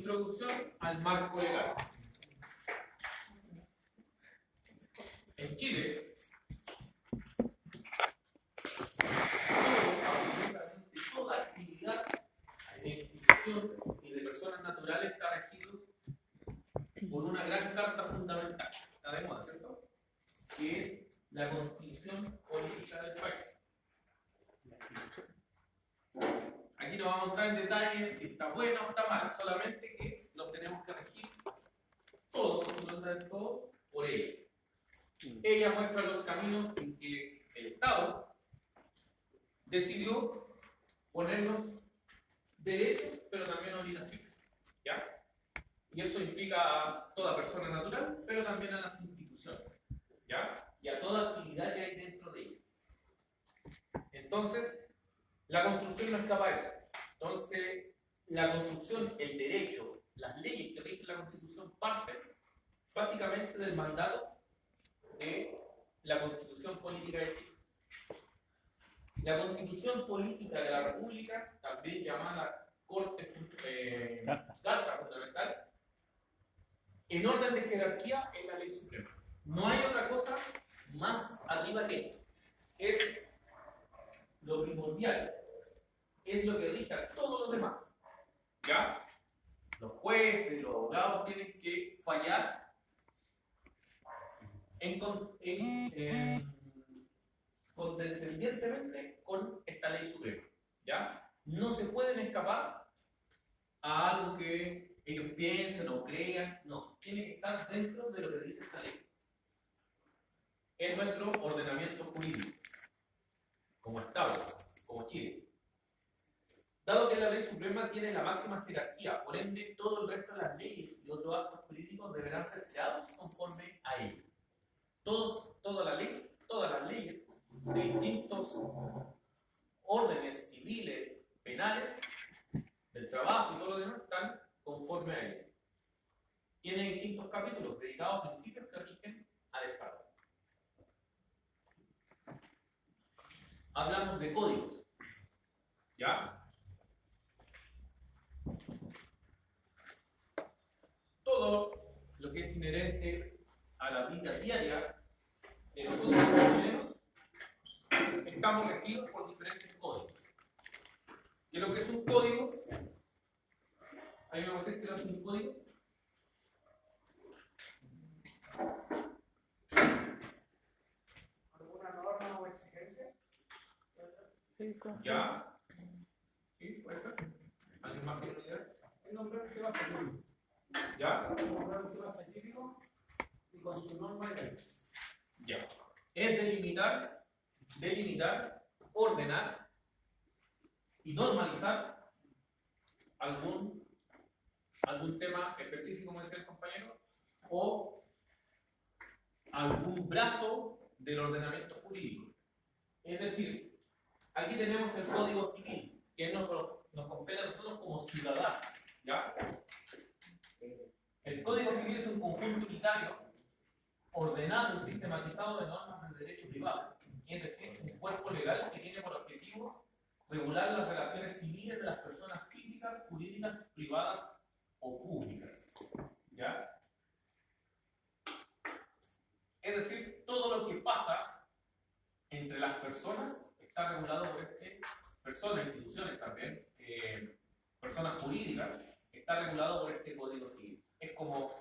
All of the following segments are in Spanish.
Introducción al marco legal. En Chile, absolutamente toda actividad de institución y de personas naturales está regido por una gran carta fundamental, está de moda, ¿cierto? Que es la Constitución Política del país. Aquí no vamos a entrar en detalle si está buena o está mala, solamente que los tenemos que regir todos, todo por ella. Ella muestra los caminos en que el Estado decidió ponernos derechos, pero también obligaciones, ¿ya? Y eso implica a toda persona natural, pero también a las instituciones, ¿ya? Y a toda actividad que hay dentro de ella. Entonces, la construcción no escapa a eso. Entonces, la construcción, el derecho, las leyes que rigen la Constitución parten básicamente del mandato de la Constitución Política de Chile. La Constitución Política de la República, también llamada Carta Fundamental, en orden de jerarquía es la ley suprema. No hay otra cosa más arriba que esto. Es lo primordial. Es lo que rige a todos los demás. ¿Ya? Los jueces, los abogados tienen que fallar condescendientemente con esta ley suprema. ¿Ya? No se pueden escapar a algo que ellos piensen o crean. No, tiene que estar dentro de lo que dice esta ley. Es nuestro ordenamiento jurídico, como Estado, como Chile. Dado que la ley suprema tiene la máxima jerarquía, por ende todo el resto de las leyes y otros actos políticos deberán ser creados conforme a ella. Todas las leyes de distintos órdenes civiles, penales, del trabajo y todo lo demás están conforme a ella. Tiene distintos capítulos dedicados a principios que rigen al Estado. Hablamos de códigos, ¿ya? Todo lo que es inherente a la vida diaria de nosotros los chilenos estamos regidos por diferentes códigos. Y lo que es un código, ¿hay una cosa que no es un código? ¿Alguna norma o exigencia? ¿Ya? ¿Sí? ¿Puede ser? ¿Alguien más tiene una idea? El nombre del tema específico. ¿Ya? El nombre del tema específico y con su norma legal. Ya. Es delimitar, ordenar y normalizar algún tema específico, como decía el compañero, o algún brazo del ordenamiento jurídico. Es decir, aquí tenemos el Código Civil, que nos compete a nosotros como ciudadanos, ¿ya? El Código Civil es un conjunto unitario ordenado y sistematizado de normas del derecho privado, es decir, un cuerpo legal que tiene por objetivo regular las relaciones civiles de las personas físicas, jurídicas, privadas o públicas, ¿ya? Es decir, todo lo que pasa entre las personas está regulado por personas, instituciones también, personas jurídicas, está regulado por este Código Civil. Es como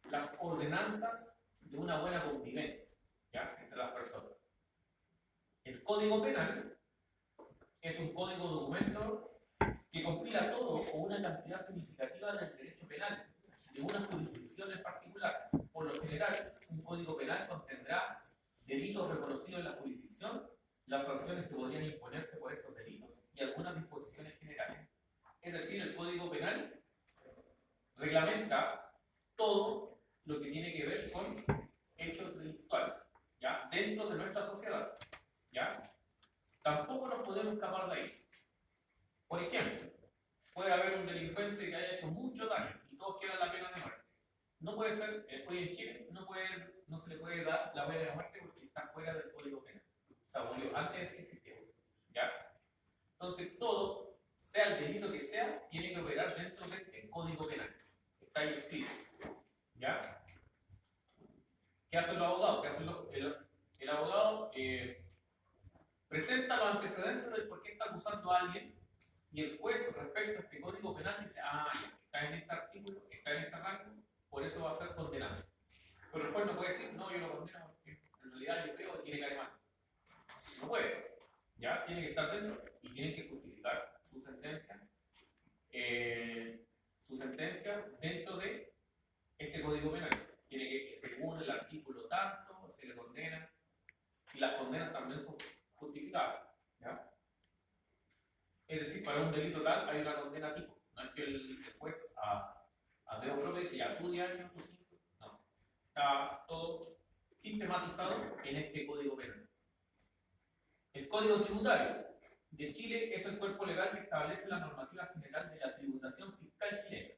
las ordenanzas de una buena convivencia, ¿ya? Entre las personas. El Código Penal es un código documento que compila todo o una cantidad significativa del derecho penal de una jurisdicción en particular. Por lo general, un código penal contendrá delitos reconocidos en la jurisdicción, las sanciones que podrían imponerse por estos delitos y algunas disposiciones generales. Es decir, el Código Penal reglamenta todo lo que tiene que ver con hechos delictuales, ¿ya? Dentro de nuestra sociedad, ¿ya? Tampoco nos podemos escapar de ahí. Por ejemplo, puede haber un delincuente que haya hecho mucho daño y todos quieran la pena de muerte. No puede ser, hoy en Chile no se le puede dar la pena de muerte porque está fuera del Código Penal. Se abolió antes de que existiera, ¿ya? Entonces todo, sea el delito que sea, tiene que operar dentro del Código Penal. está ahí escrito. ¿Ya? ¿Qué hacen los abogados? ¿Qué hacen el abogado? Presenta los antecedentes del por qué está acusando a alguien y el juez respecto a este código penal dice, ah, ya, está en este artículo, está en este rango, por eso va a ser condenado. Pero el juez no puede decir, no, yo lo condeno porque en realidad yo creo que tiene caer mal. No puede. Ya, tiene que estar dentro y tiene que justificar su sentencia dentro de este código penal. Tiene que, según el artículo tanto, se le condena y las condenas también son justificables. ¿Ya? Es decir, para un delito tal hay una condena tipo. No es que el juez a dedo propio dice, ya, tú 10 años, tú 5. No. Está todo sistematizado en este código penal. El Código Tributario de Chile es el cuerpo legal que establece la normativa general de la tributación fiscal chilena.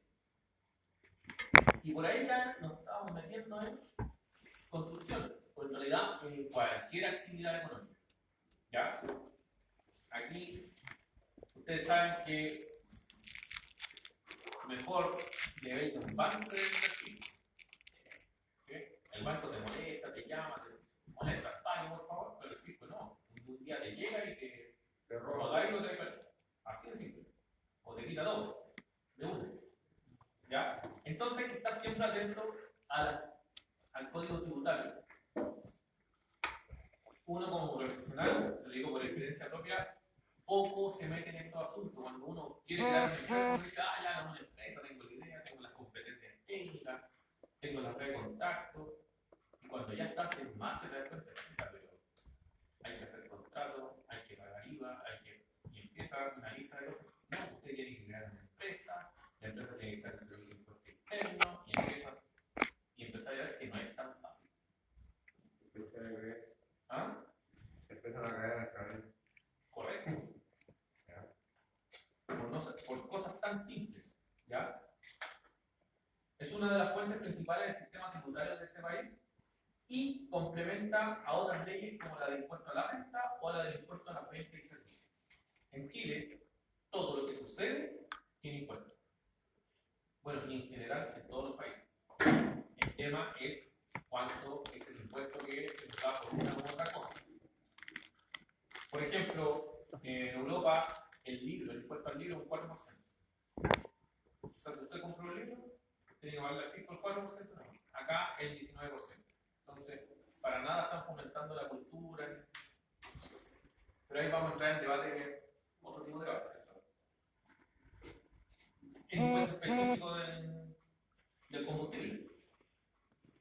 Y por ahí ya nos estamos metiendo en construcción, o en realidad en cualquier actividad económica. ¿Ya? Aquí ustedes saben que mejor debéis un banco de inversión. El banco te molesta, te llama, te molesta, pague por favor, pero el fisco no. Un día te llega y te roba y te cuenta. Así de simple. O te quita todo. De una. ¿Ya? Entonces hay que estar siempre atento al código tributario. Uno como profesional, lo digo por experiencia propia, poco se mete en estos asuntos. Cuando uno quiere crear una empresa, uno dice, ya hago una empresa, tengo la idea, tengo las competencias técnicas, tengo la red de contacto. Y cuando ya estás en marcha te das cuenta, pero hay que hacer contratos, hay que pagar IVA, y empieza una lista de cosas. No, usted tiene que crear una empresa, la empresa tiene que estar en servicio de impuesto interno, y empezar a ver que no es tan fácil. ¿Ah? Se empiezan a caer las cadenas. Correcto. Por cosas tan simples. ¿Ya? Es una de las fuentes principales del sistema tributario de ese país y complementa a otras leyes como la del impuesto a la renta o la del impuesto a la renta y servicios. En Chile, todo lo que sucede tiene impuesto. Bueno, y en general en todos los países. El tema es cuánto es el impuesto que se nos da por una u otra cosa. Por ejemplo, en Europa, el impuesto al libro es un 4%. O sea, si usted compró un libro, tiene que pagarle al fisco el 4%, no. Acá el 19%. Entonces, para nada están fomentando la cultura. Pero ahí vamos a entrar en debate, otro tipo de debate, ¿cierto? Es impuesto específico del combustible.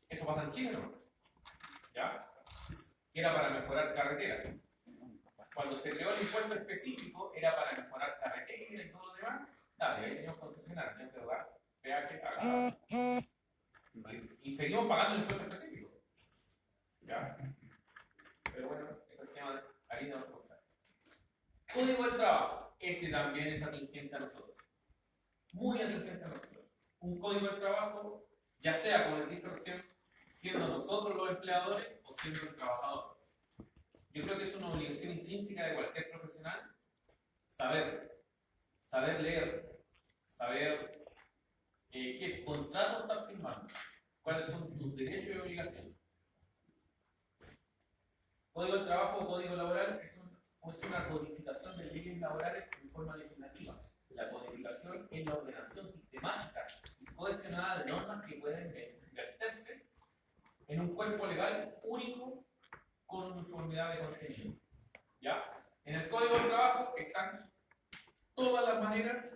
Eso pasa en Chile, ¿no? ¿Ya? Que era para mejorar carreteras. Cuando se creó el impuesto específico, era para mejorar carreteras y todo lo demás. Dale, ahí teníamos concesionarios, teníamos que pagar peaje a y seguimos pagando el impuesto específico. ¿Ya? Pero bueno, ese es el tema de harina de otro costal. Código del trabajo. Este también es atingente a nosotros. Muy atingente a nosotros. Un código del trabajo, ya sea, como les dije recién, siendo nosotros los empleadores o siendo el trabajador. Yo creo que es una obligación intrínseca de cualquier profesional saber leer, saber qué contrato estás firmando, cuáles son tus derechos y obligaciones. Código del trabajo o código laboral es una codificación de leyes laborales en forma legislativa. La codificación es la ordenación sistemática y cohesionada de normas que pueden verterse en un cuerpo legal único con uniformidad de contenido. ¿Ya? En el Código del Trabajo están todas las maneras,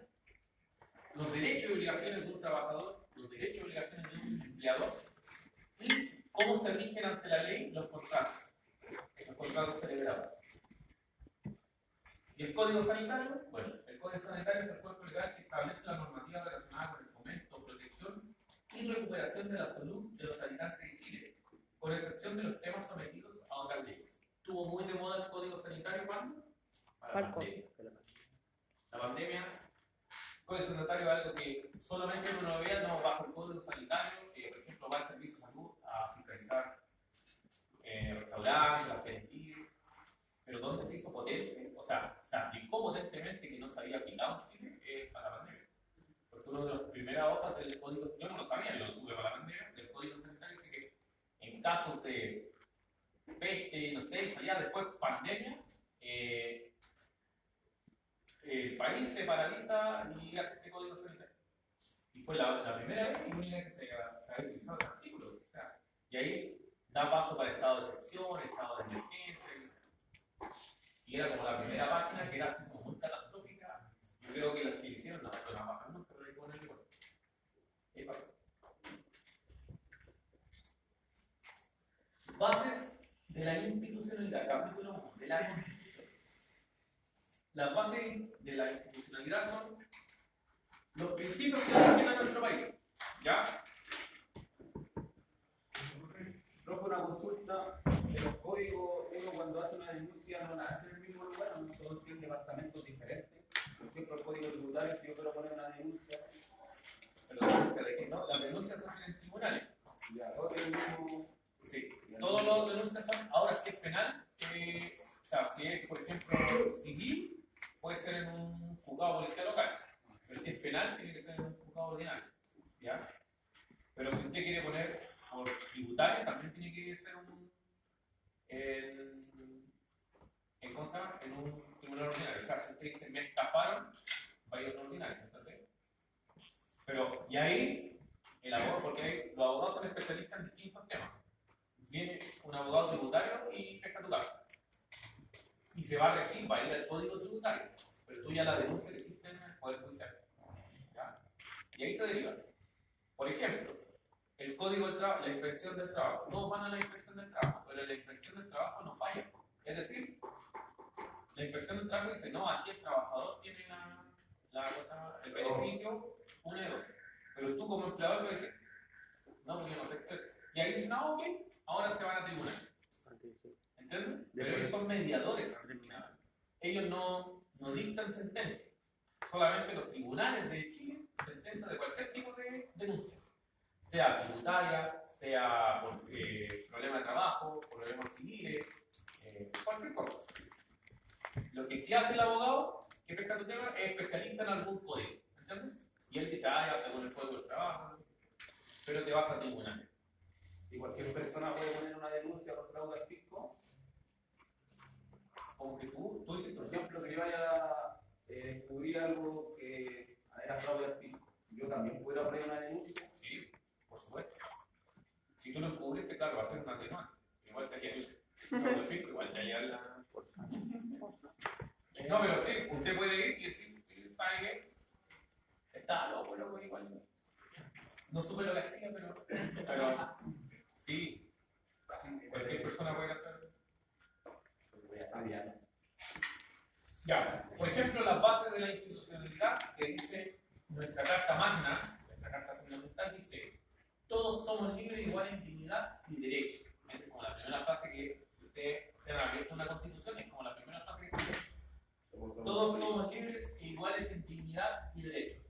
los derechos y obligaciones de un trabajador, los derechos y obligaciones de un empleador y cómo se rigen ante la ley los contratos celebrados. ¿Y el Código Sanitario? Bueno, el Código Sanitario es el cuerpo legal que establece la normativa relacionada con el fomento, protección y recuperación de la salud de los habitantes de Chile, con excepción de los temas sometidos a otras leyes. Estuvo muy de moda el Código Sanitario ¿cuándo? Para la pandemia. La pandemia, el Código Sanitario es algo que solamente uno lo vea, no bajo el Código Sanitario, por ejemplo, va al Servicio de Salud a fiscalizar restaurantes, aperitivos, pero ¿dónde se hizo potente? O sea, se aplicó potentemente que no se había aplicado en Chile para la pandemia. Porque una de las primeras hojas del código, yo no lo sabía, yo lo supe para la pandemia, del código sanitario dice que en casos de peste, no sé, eso ya después pandemia, el país se paraliza y hace este código sanitario. Y fue la primera vez y única que se ha utilizado ese artículo. O sea, y ahí da paso para estado de excepción, estado de emergencia. Y era como la primera página que era así como muy catastrófica. Yo creo que los que hicieron no va a pasar nunca, pero hay que ponerle igual. Ahí pasa. Bases de la institucionalidad, capítulo 1, de la Constitución. Las bases de la institucionalidad son los principios que rigen nuestro país. ¿Ya? Rojo, una consulta de los códigos. Uno cuando hace una denuncia no la hace en el mismo lugar, no todos tienen departamentos diferentes. Por ejemplo, el código tributario, si yo quiero poner una denuncia, Pero denuncia de qué, ¿no? Las denuncias se hacen en tribunales. ya todo tiene el mismo. Sí. Todos los denuncias son, ahora si es penal, o sea, si es, por ejemplo, civil, puede ser en un juzgado policial local. Pero si es penal, tiene que ser en un juzgado ordinario. ¿Ya? Pero si usted quiere poner por tributario, también tiene que ser ¿cómo se llama? En un tribunal ordinario. O sea, si usted dice me estafaron, va a ir a un ordinario, ¿entendés? Pero, y ahí, el abogado, porque los abogados son especialistas en distintos temas. Viene un abogado tributario y pesca tu caso. Y se va a regir, va a ir al código tributario. Pero tú ya la denuncia que existe en el Poder Judicial. ¿Ya? Y ahí se deriva. Por ejemplo, el código del trabajo, la inspección del trabajo. Todos van a la inspección del trabajo, pero la inspección del trabajo no falla. Es decir, la inspección del trabajo dice, no, aquí el trabajador tiene el beneficio 1 y 2. Pero tú como empleador te dices, no, pues yo no acepto eso. Y ahí dicen, ok, ahora se van a tribunal. ¿Entiendes? Pero ellos son mediadores al tribunal. Ellos no dictan sentencia. Solamente los tribunales de Chile sentencian de cualquier tipo de denuncia. Sea tributaria, sea por problema de trabajo, problemas civiles, cualquier cosa. Lo que sí hace el abogado que pesca tu tema es especialista en algún código. ¿Entiendes? Y él dice, ya según el código del trabajo, pero te vas a tribunales. Y cualquier persona puede poner una denuncia por fraude al fisco. Como que tú dices, Por ejemplo, que yo vaya a descubrir algo que era fraude al fisco. Yo también pudiera poner una denuncia. sí, por supuesto. Si tú lo encubriste, claro, va a ser una atenuante. Igual te haría el fisco, igual te haría la. No, pero sí, usted puede ir y decir, ¿sabe qué? Está loco, igual. No supe lo que hacía, pero sí, cualquier persona puede hacerlo. Voy a cambiar. Ya, por ejemplo, las bases de la institucionalidad que dice nuestra Carta Magna, nuestra Carta Fundamental, dice: todos somos libres, iguales en dignidad y derechos. Esa es como la primera frase que ustedes se han abierto una constitución, es como la primera frase que dice: todos somos libres e iguales en dignidad y derechos.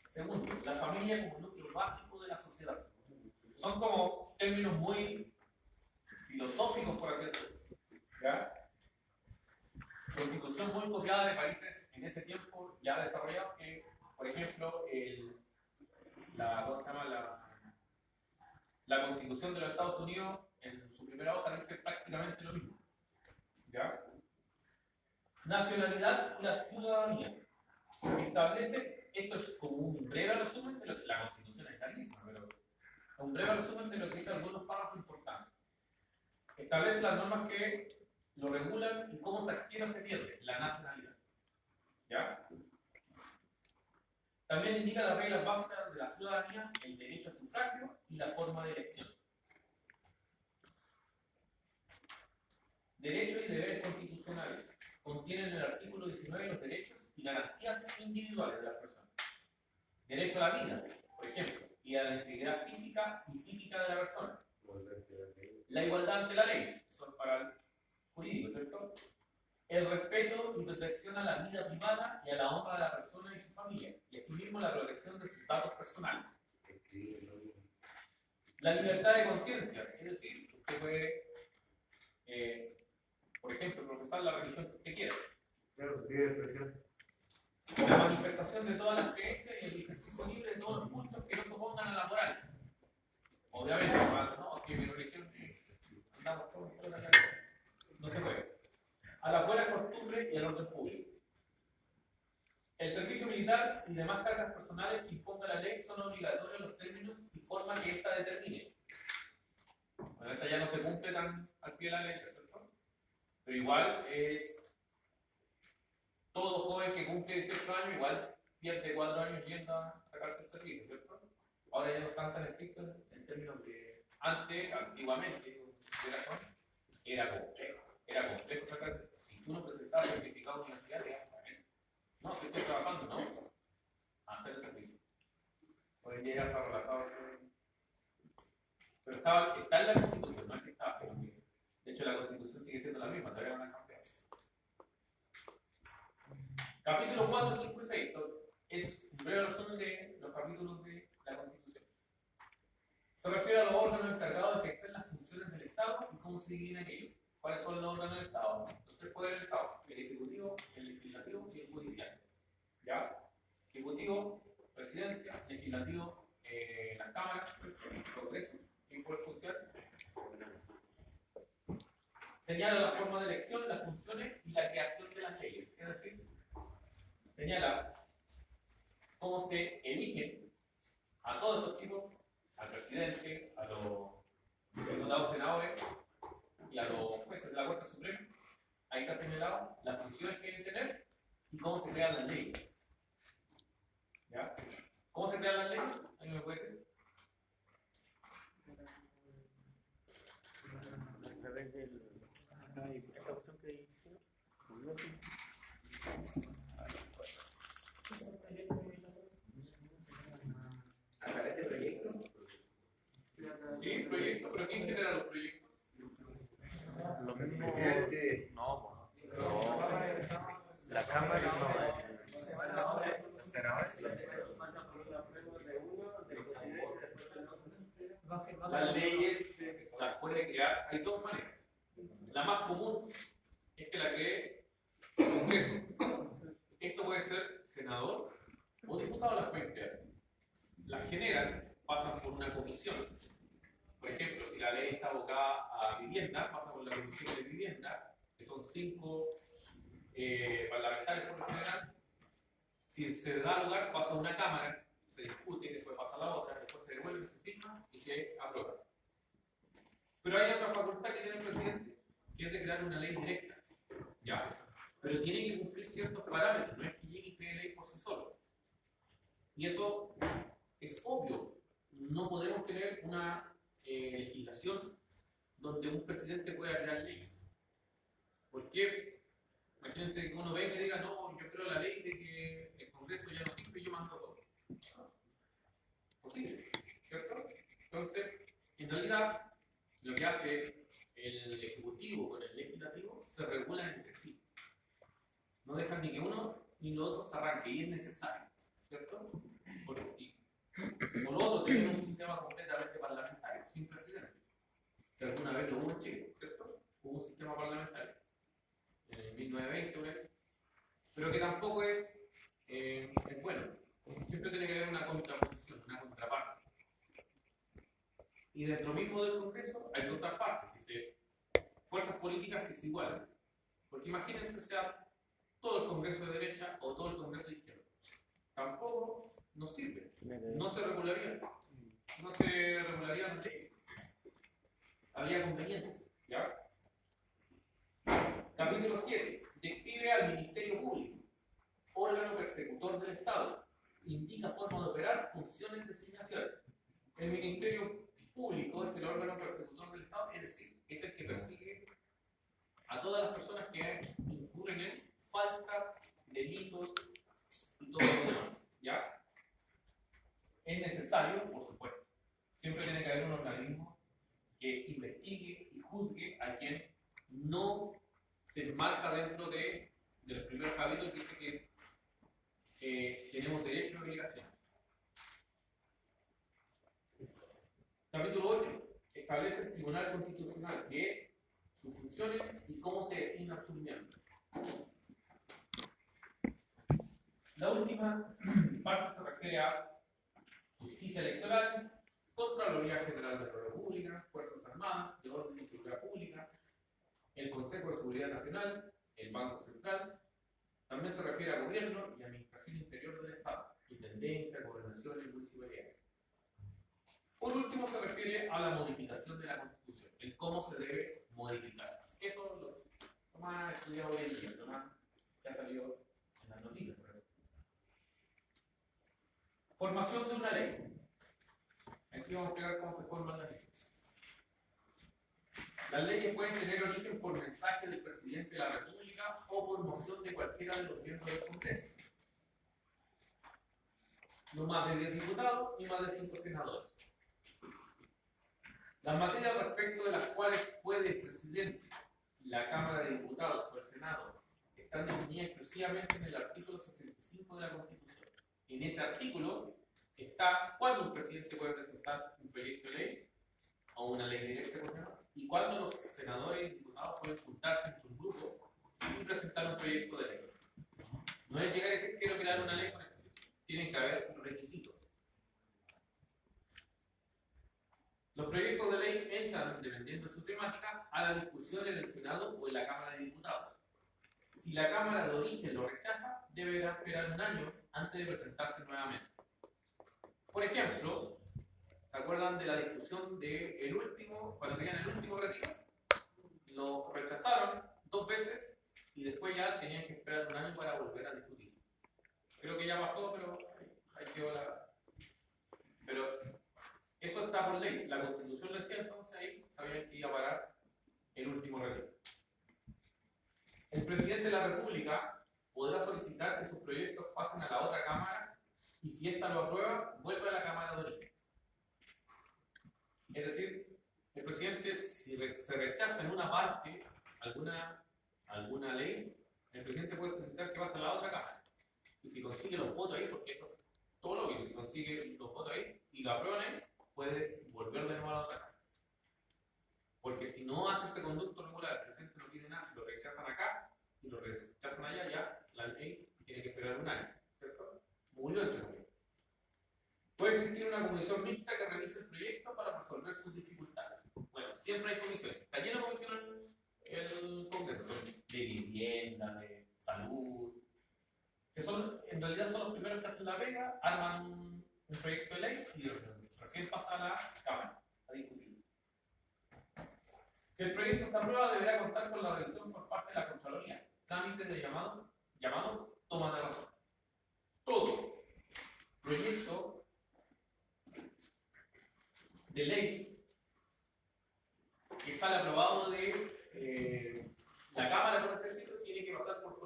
Segundo, la familia como núcleo básico de la sociedad. Son como términos muy filosóficos, por así decirlo. ¿Ya? Constitución muy copiada de países en ese tiempo ya desarrollados, que, por ejemplo, ¿cómo se llama? La Constitución de los Estados Unidos, en su primera hoja, dice prácticamente lo mismo. ¿Ya? Nacionalidad y la ciudadanía. Establece, esto es como un breve resumen de lo que la Constitución es larguísima, pero un breve resumen de lo que dice algunos párrafos importantes. Establece las normas que lo regulan y cómo se adquiere o se pierde la nacionalidad. ¿Ya? También indica las reglas básicas de la ciudadanía, el derecho al sufragio y la forma de elección. Derechos y deberes constitucionales. Contienen en el artículo 19 los derechos y garantías individuales de las personas. Derecho a la vida, por ejemplo, y a la integridad física y psíquica de la persona. La igualdad ante la ley, eso es para el jurídico, ¿cierto? El respeto y protección a la vida privada y a la honra de la persona y su familia, y asimismo la protección de sus datos personales. La libertad de conciencia, es decir, usted puede, por ejemplo, profesar la religión que usted quiera. Claro, tiene expresión. La manifestación de todas las creencias y el ejercicio libre de todos los cultos que no se opongan a la moral. Obviamente, no, que mi religión andamos todos por la calle. No se puede. A las buenas costumbres y al orden público. El servicio militar y demás cargas personales que imponga la ley son obligatorios en los términos y forma que ésta determine. Bueno, esta ya no se cumple tan al pie de la letra, ¿cierto? Pero igual es todo joven que cumple 18 años, igual pierde 4 años yendo a sacarse el servicio, ¿cierto? Ahora ya no están tan estrictos en términos de. Antiguamente, era complejo sacarse. Si tú no presentabas certificado universitario, no, si estoy trabajando, no, a hacer el servicio. Hoy en día ya se ha relajado. Pero está en la Constitución, no es que estaba, sino que, de hecho, la Constitución sigue siendo la misma, todavía no la han cambiado. Capítulos 4, 5 y 6 es un breve resumen de los capítulos de la Constitución. Se refiere a los órganos encargados de ejercer las funciones del Estado y cómo se dividen aquellos. ¿Cuáles son los órganos del Estado? Los 3 poderes del Estado: el Ejecutivo, el Legislativo y el Judicial. ¿Ya? Ejecutivo, Presidencia; Legislativo, las cámaras, el Congreso y el Poder Judicial. Señala la forma de elección, las funciones y la creación de las leyes. Es decir, señala cómo se eligen a todos estos tipos: al presidente, a los diputados, senadores y a los jueces de la Corte Suprema. Ahí está señalado las funciones que deben tener y cómo se crean las leyes. ¿Ya? ¿Cómo se crean las leyes? ¿Alguien me puede decir? A través del. Esta cuestión que dice. ¿A través de proyectos? Sí, proyectos, pero ¿quién genera los proyectos? Lo mismo. Presidente. No, la Cámara no. Las leyes las puede crear, hay dos maneras. La más común es que la cree el Congreso. Esto puede ser senador o diputado, las pueden crear. Las generan, pasan por una comisión. Por ejemplo, si la ley está abocada a vivienda, pasa por la comisión de vivienda, que son 5 parlamentarios por lo general. Si se da lugar, pasa a una cámara, se discute, después pasa a la otra, después se devuelve, se firma y se aprueba. Pero hay otra facultad que tiene el presidente, que es de crear una ley directa. Ya. Pero tiene que cumplir ciertos parámetros, no es que llegue y cree ley por sí solo. Y eso es obvio. No podemos tener una legislación donde un presidente pueda crear leyes. ¿Por qué? Imagínate que uno venga y diga: no, yo creo la ley de que el Congreso ya no sirve y yo mando todo. Posible, ¿cierto? Entonces, en realidad, lo que hace el Ejecutivo con el Legislativo se regulan entre sí. No dejan ni que uno ni lo otro se arranque, y es necesario, ¿cierto? Porque sí. Por lo otro, tenemos un sistema completamente parlamentario, sin presidente. Que alguna vez lo hubo en Chile, ¿cierto? Hubo un sistema parlamentario. En el 1920, pero que tampoco es bueno. Siempre tiene que haber una contraposición, una contraparte. Y dentro mismo del Congreso hay otras partes, fuerzas políticas que se igualan. Porque imagínense sea todo el Congreso de derecha o todo el Congreso de izquierda. Tampoco nos sirve. No se regularía. No se regularía las leyes. Habría conveniencias. ¿Ya? Capítulo 7. Describe al Ministerio Público, órgano persecutor del Estado. Indica forma de operar, funciones, designaciones. El Ministerio Público es el órgano persecutor del Estado, es decir, es el que persigue a todas las personas que incurren en faltas, delitos y todo lo demás. ¿Ya? Es necesario, por supuesto. Siempre tiene que haber un organismo que investigue y juzgue a quien no se enmarca dentro de los primeros capítulos que dice que tenemos derechos y obligaciones. Capítulo 8. Establece el Tribunal Constitucional, que es sus funciones y cómo se designan sus miembros. La última parte se refiere a justicia electoral, Contraloría General de la República, Fuerzas Armadas, de Orden y Seguridad Pública, el Consejo de Seguridad Nacional, el Banco Central. También se refiere a gobierno y administración interior del Estado, intendencia, gobernaciones, municipalidades. Por último, se refiere a la modificación de la Constitución, el cómo se debe modificar. Eso lo más estudiado hoy en día, lo más que ha salido en las noticias. Formación de una ley. Aquí vamos a explicar cómo se forman las leyes. Las leyes pueden tener origen por mensaje del presidente de la República o por moción de cualquiera de los miembros del Congreso. No más de 10 diputados y más de 5 senadores. Las materias respecto de las cuales puede el presidente, la Cámara de Diputados o el Senado están definidas exclusivamente en el artículo 65 de la Constitución. En ese artículo está cuándo un presidente puede presentar un proyecto de ley o una ley directa y cuándo los senadores y diputados pueden juntarse entre un grupo y presentar un proyecto de ley. No es llegar y decir quiero crear una ley con esto. Tienen que haber requisitos. Los proyectos de ley entran, dependiendo de su temática, a la discusión en el Senado o en la Cámara de Diputados. Si la Cámara de origen lo rechaza, deberá esperar un año antes de presentarse nuevamente. Por ejemplo, ¿se acuerdan de la discusión del último, cuando querían el último retiro? Lo rechazaron 2 veces y después ya tenían que esperar un año para volver a discutir. Creo que ya pasó, pero ahí quedó la... Pero eso está por ley, la Constitución lo decía, entonces ahí sabían que iba a parar el último retiro. El presidente de la República podrá solicitar que sus proyectos pasen a la otra Cámara y si ésta lo aprueba, vuelve a la Cámara de origen. Es decir, el presidente, si se rechaza en una parte alguna ley, el presidente puede solicitar que pase a la otra Cámara. Y si consigue los votos ahí, porque esto todo lo que si consigue los votos ahí y lo aprueban ahí, puede volver de nuevo a la otra Cámara. Porque si no hace ese conducto regular, el presidente no tiene nada, si lo rechazan acá y lo rechazan allá, ya la ley tiene que esperar un año, ¿cierto? Murió el término. Puede existir una comisión mixta que revise el proyecto para resolver sus dificultades. Bueno, siempre hay comisiones. Está lleno de comisiones el Congreso, de vivienda, de salud, que son, en realidad son los primeros que hacen la pega, arman un proyecto de ley y recién pasa a la Cámara a discutir. Si el proyecto se aprueba, deberá contar con la revisión por parte de la Contraloría, trámite de llamado toma de razón. Todo proyecto de ley que sale aprobado de la Cámara, por así decirlo, tiene que pasar por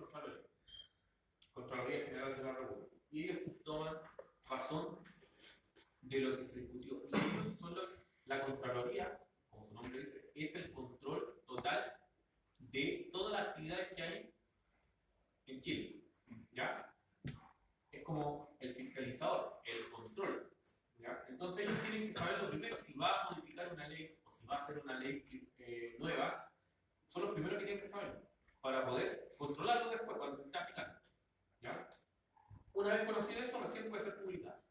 Contraloría General de la República. Y ellos toman razón de lo que se discutió. Y ellos son la Contraloría, como su nombre dice, es el control total de todas las actividades que hay en Chile. ¿Ya? Es como el fiscalizador, el control. ¿Ya? Entonces ellos tienen que saber lo primero, si va a modificar una ley o si va a hacer una ley nueva, son los primeros que tienen que saber para poder controlarlo después cuando se esté aplicando. ¿Ya? Una vez conocido eso, recién puede ser publicado.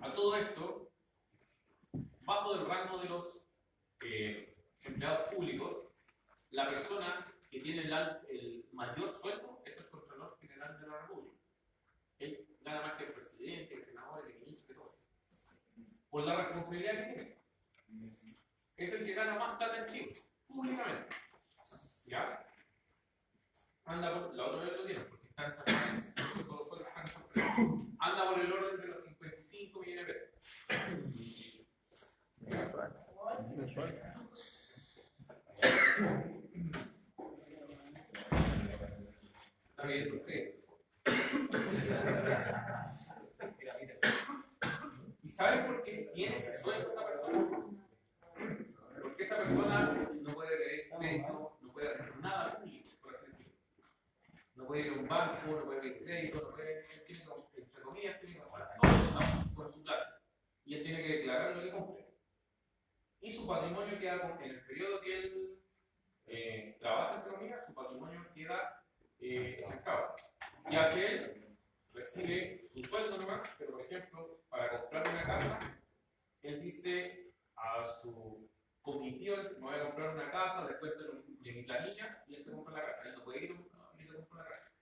A todo esto, bajo el rango de los empleados públicos, la persona que tiene el mayor sueldo es el Contralor General de la República. Él gana más que el presidente, el senador, el ministro, que todo. Por la responsabilidad que tiene. Es el que gana más plata en Chile, públicamente. ¿Ya? Anda por, la otra vez lo dieron, porque están todos los sueldos están sorprendidos. Anda por el orden de los 55 millones de pesos. Está bien, usted. ¿Y saben por qué tiene ese sueldo esa persona? Porque esa persona no puede pedir crédito, no puede hacer nada público, por así decirlo. No puede ir a un banco, no puede pedir crédito, no puede, tiene que, entre comillas, tiene que comprar todo con su plata. Y él tiene que declarar lo que compre. Y su patrimonio queda, en el periodo que él trabaja, entre comillas, su patrimonio queda estancado. ¿Qué hace él? Recibe su sueldo nomás, pero por ejemplo, para comprar una casa, él dice a su comitiva, me voy a comprar una casa, después de mi planilla, y él se compra la casa. Él no puede ir y le compra la casa.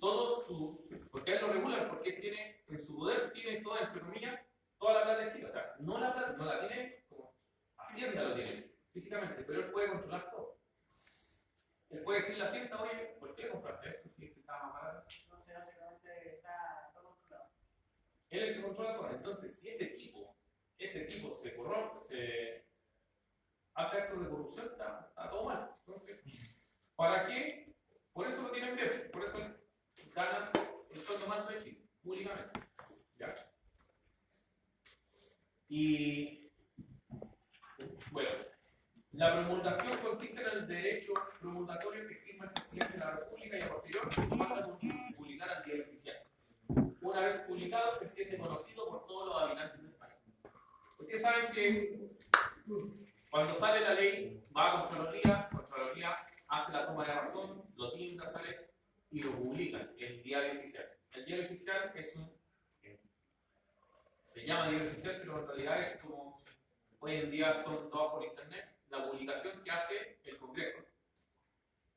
Todo su, porque él lo regula, porque él tiene, en su poder, tiene toda, entre comillas, toda la plata de Chile. O sea, no la plata, no la tiene, como Hacienda lo tiene, físicamente, pero él puede controlar todo. Él puede decirle a Hacienda, oye, ¿por qué le compraste esto si es que estaba más barato? Entonces, básicamente está todo controlado. Él es el que controla todo. Entonces, si ese tipo se corrompe, se hace actos de corrupción, está todo mal. Entonces, ¿para qué? Por eso lo tienen bien, por eso ganan el sueldo más alto de Chile, públicamente. ¿Ya? Y bueno, la promulgación consiste en el derecho promulgatorio que firma el presidente de la República y a posterior pasa a publicar al diario oficial. Una vez publicado, se siente conocido por todos los habitantes del país. Ustedes saben que cuando sale la ley, va a Contraloría hace la toma de razón, lo timbra, sale y lo publica en el diario oficial. El diario oficial se llama diario oficial, pero en realidad es como hoy en día son todas por internet. La publicación que hace el Congreso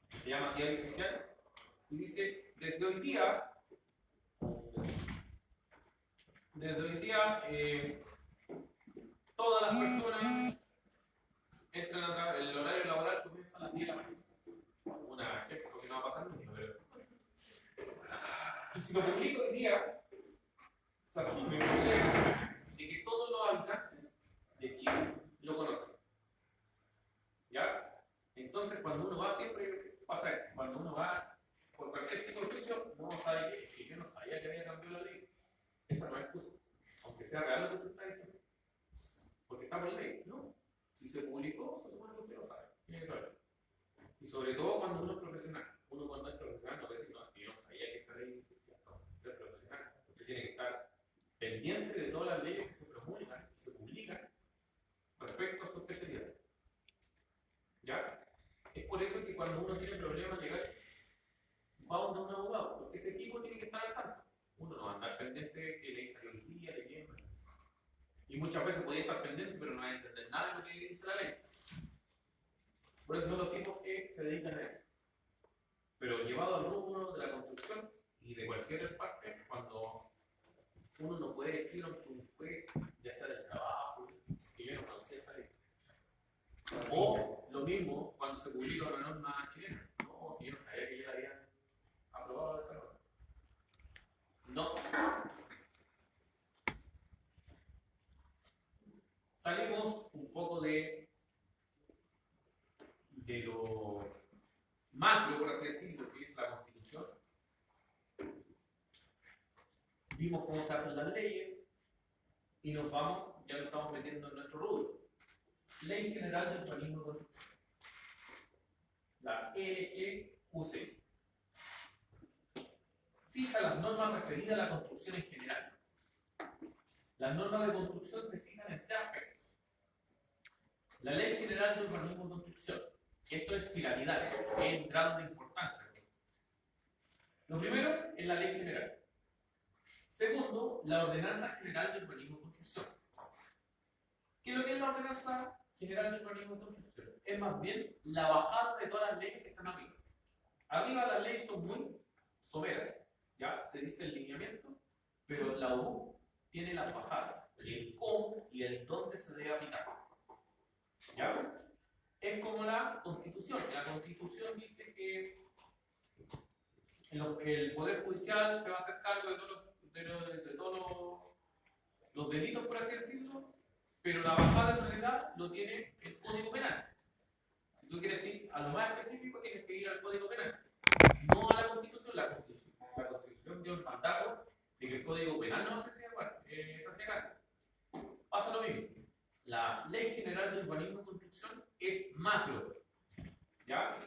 se llama diario oficial y dice: desde hoy día todas las personas entran a través, el horario laboral comienza a las 10 de la mañana. Una ejemplo que no va a pasar nunca, pero. Y si lo publico hoy día, se asume de que todos los habitantes de Chile lo conocen. ¿Ya? Entonces, cuando uno va, siempre pasa esto. Cuando uno va por cualquier tipo de juicio, no sabe que yo no sabía que había cambiado la ley. Esa no es excusa. Aunque sea real lo que usted está diciendo. Porque está por ley, ¿no? Si se publicó, se supone que usted lo sabe. Tiene que saberlo. Y sobre todo cuando uno es profesional. Uno cuando es profesional no puede decir, no, yo no sabía que esa ley existía. No, usted es profesional. Usted tiene que estar pendiente de todas las leyes que se promulgan y se publican respecto a su especialidad. ¿Ya? Es por eso que cuando uno tiene problemas legales, va a un abogado, porque ese equipo tiene que estar al tanto. Uno no va a estar pendiente de que le salió el día, de quién. Y muchas veces podía estar pendiente, pero no va a entender nada de lo que dice la ley. Por eso son los tipos que se dedican a eso. Pero llevado al rubro de la construcción y de cualquier parte, cuando uno no puede decir a un juez, ya sea del trabajo, que yo no conocía esa ley. O lo mismo cuando se publica una norma chilena. No, yo no sabía que ya la habían aprobado esa norma. No. Salimos un poco de lo macro, por así decirlo, que es la Constitución. Vimos cómo se hacen las leyes y nos vamos, ya nos estamos metiendo en nuestro rubro. Ley General de Urbanismo y Construcción. La LGUC. Fija las normas referidas a la construcción en general. Las normas de construcción se fijan en tres aspectos. La Ley General de Urbanismo y Construcción. Esto es piramidal, en grados de importancia. Lo primero es la Ley General. Segundo, la Ordenanza General de Urbanismo y Construcción. ¿Qué es lo que es la Ordenanza General de Urbanismo y Construcción? Es más bien la bajada de todas las leyes que están arriba. Arriba las leyes son muy soberas, ya te dice el lineamiento, pero la U tiene las bajadas, el cómo y el dónde se debe aplicar. ¿Ya? Es como la Constitución. La Constitución dice que el Poder Judicial se va a hacer cargo de todos los delitos, por así decirlo, pero la bajada en realidad lo tiene el Código Penal. Si tú quieres ir a lo más específico, tienes que ir al Código Penal, no a la Constitución. La Constitución dio el mandato de que el Código Penal no se hacía cargo. Pasa lo mismo. La Ley General de Urbanismo y Construcción es macro, ¿ya?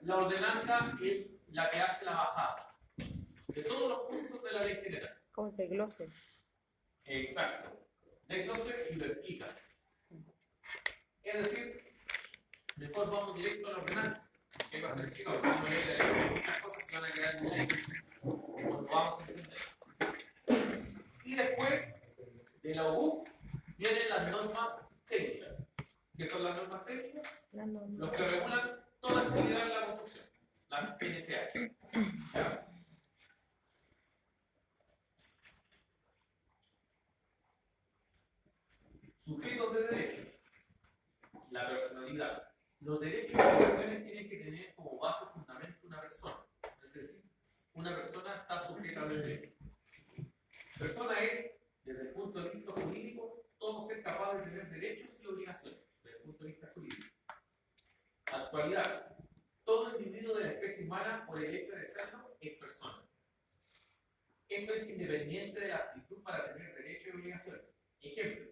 La ordenanza es la que hace la bajada de todos los puntos de la Ley General. Como el desglose. Exacto. Desglose y lo explica. Es decir, mejor vamos directo a la ordenanza. que va a tener que hay muchas cosas que van a quedar en ahí. Nos vamos a entender. Y después de la U vienen las normas técnicas. ¿Qué son las normas técnicas? Los que regulan toda actividad en la construcción, las NSH. ¿Ya? Sujetos de derecho, la personalidad. Los derechos y obligaciones tienen que tener como base fundamento una persona. Es decir, una persona está sujeta al derecho. Persona es, desde el punto de vista jurídico, todo ser capaz de tener derechos y obligaciones, desde el punto de vista jurídico. Actualidad. Todo individuo de la especie humana, por el hecho de serlo, es persona. Esto es independiente de la aptitud para tener derechos y obligaciones. Ejemplo,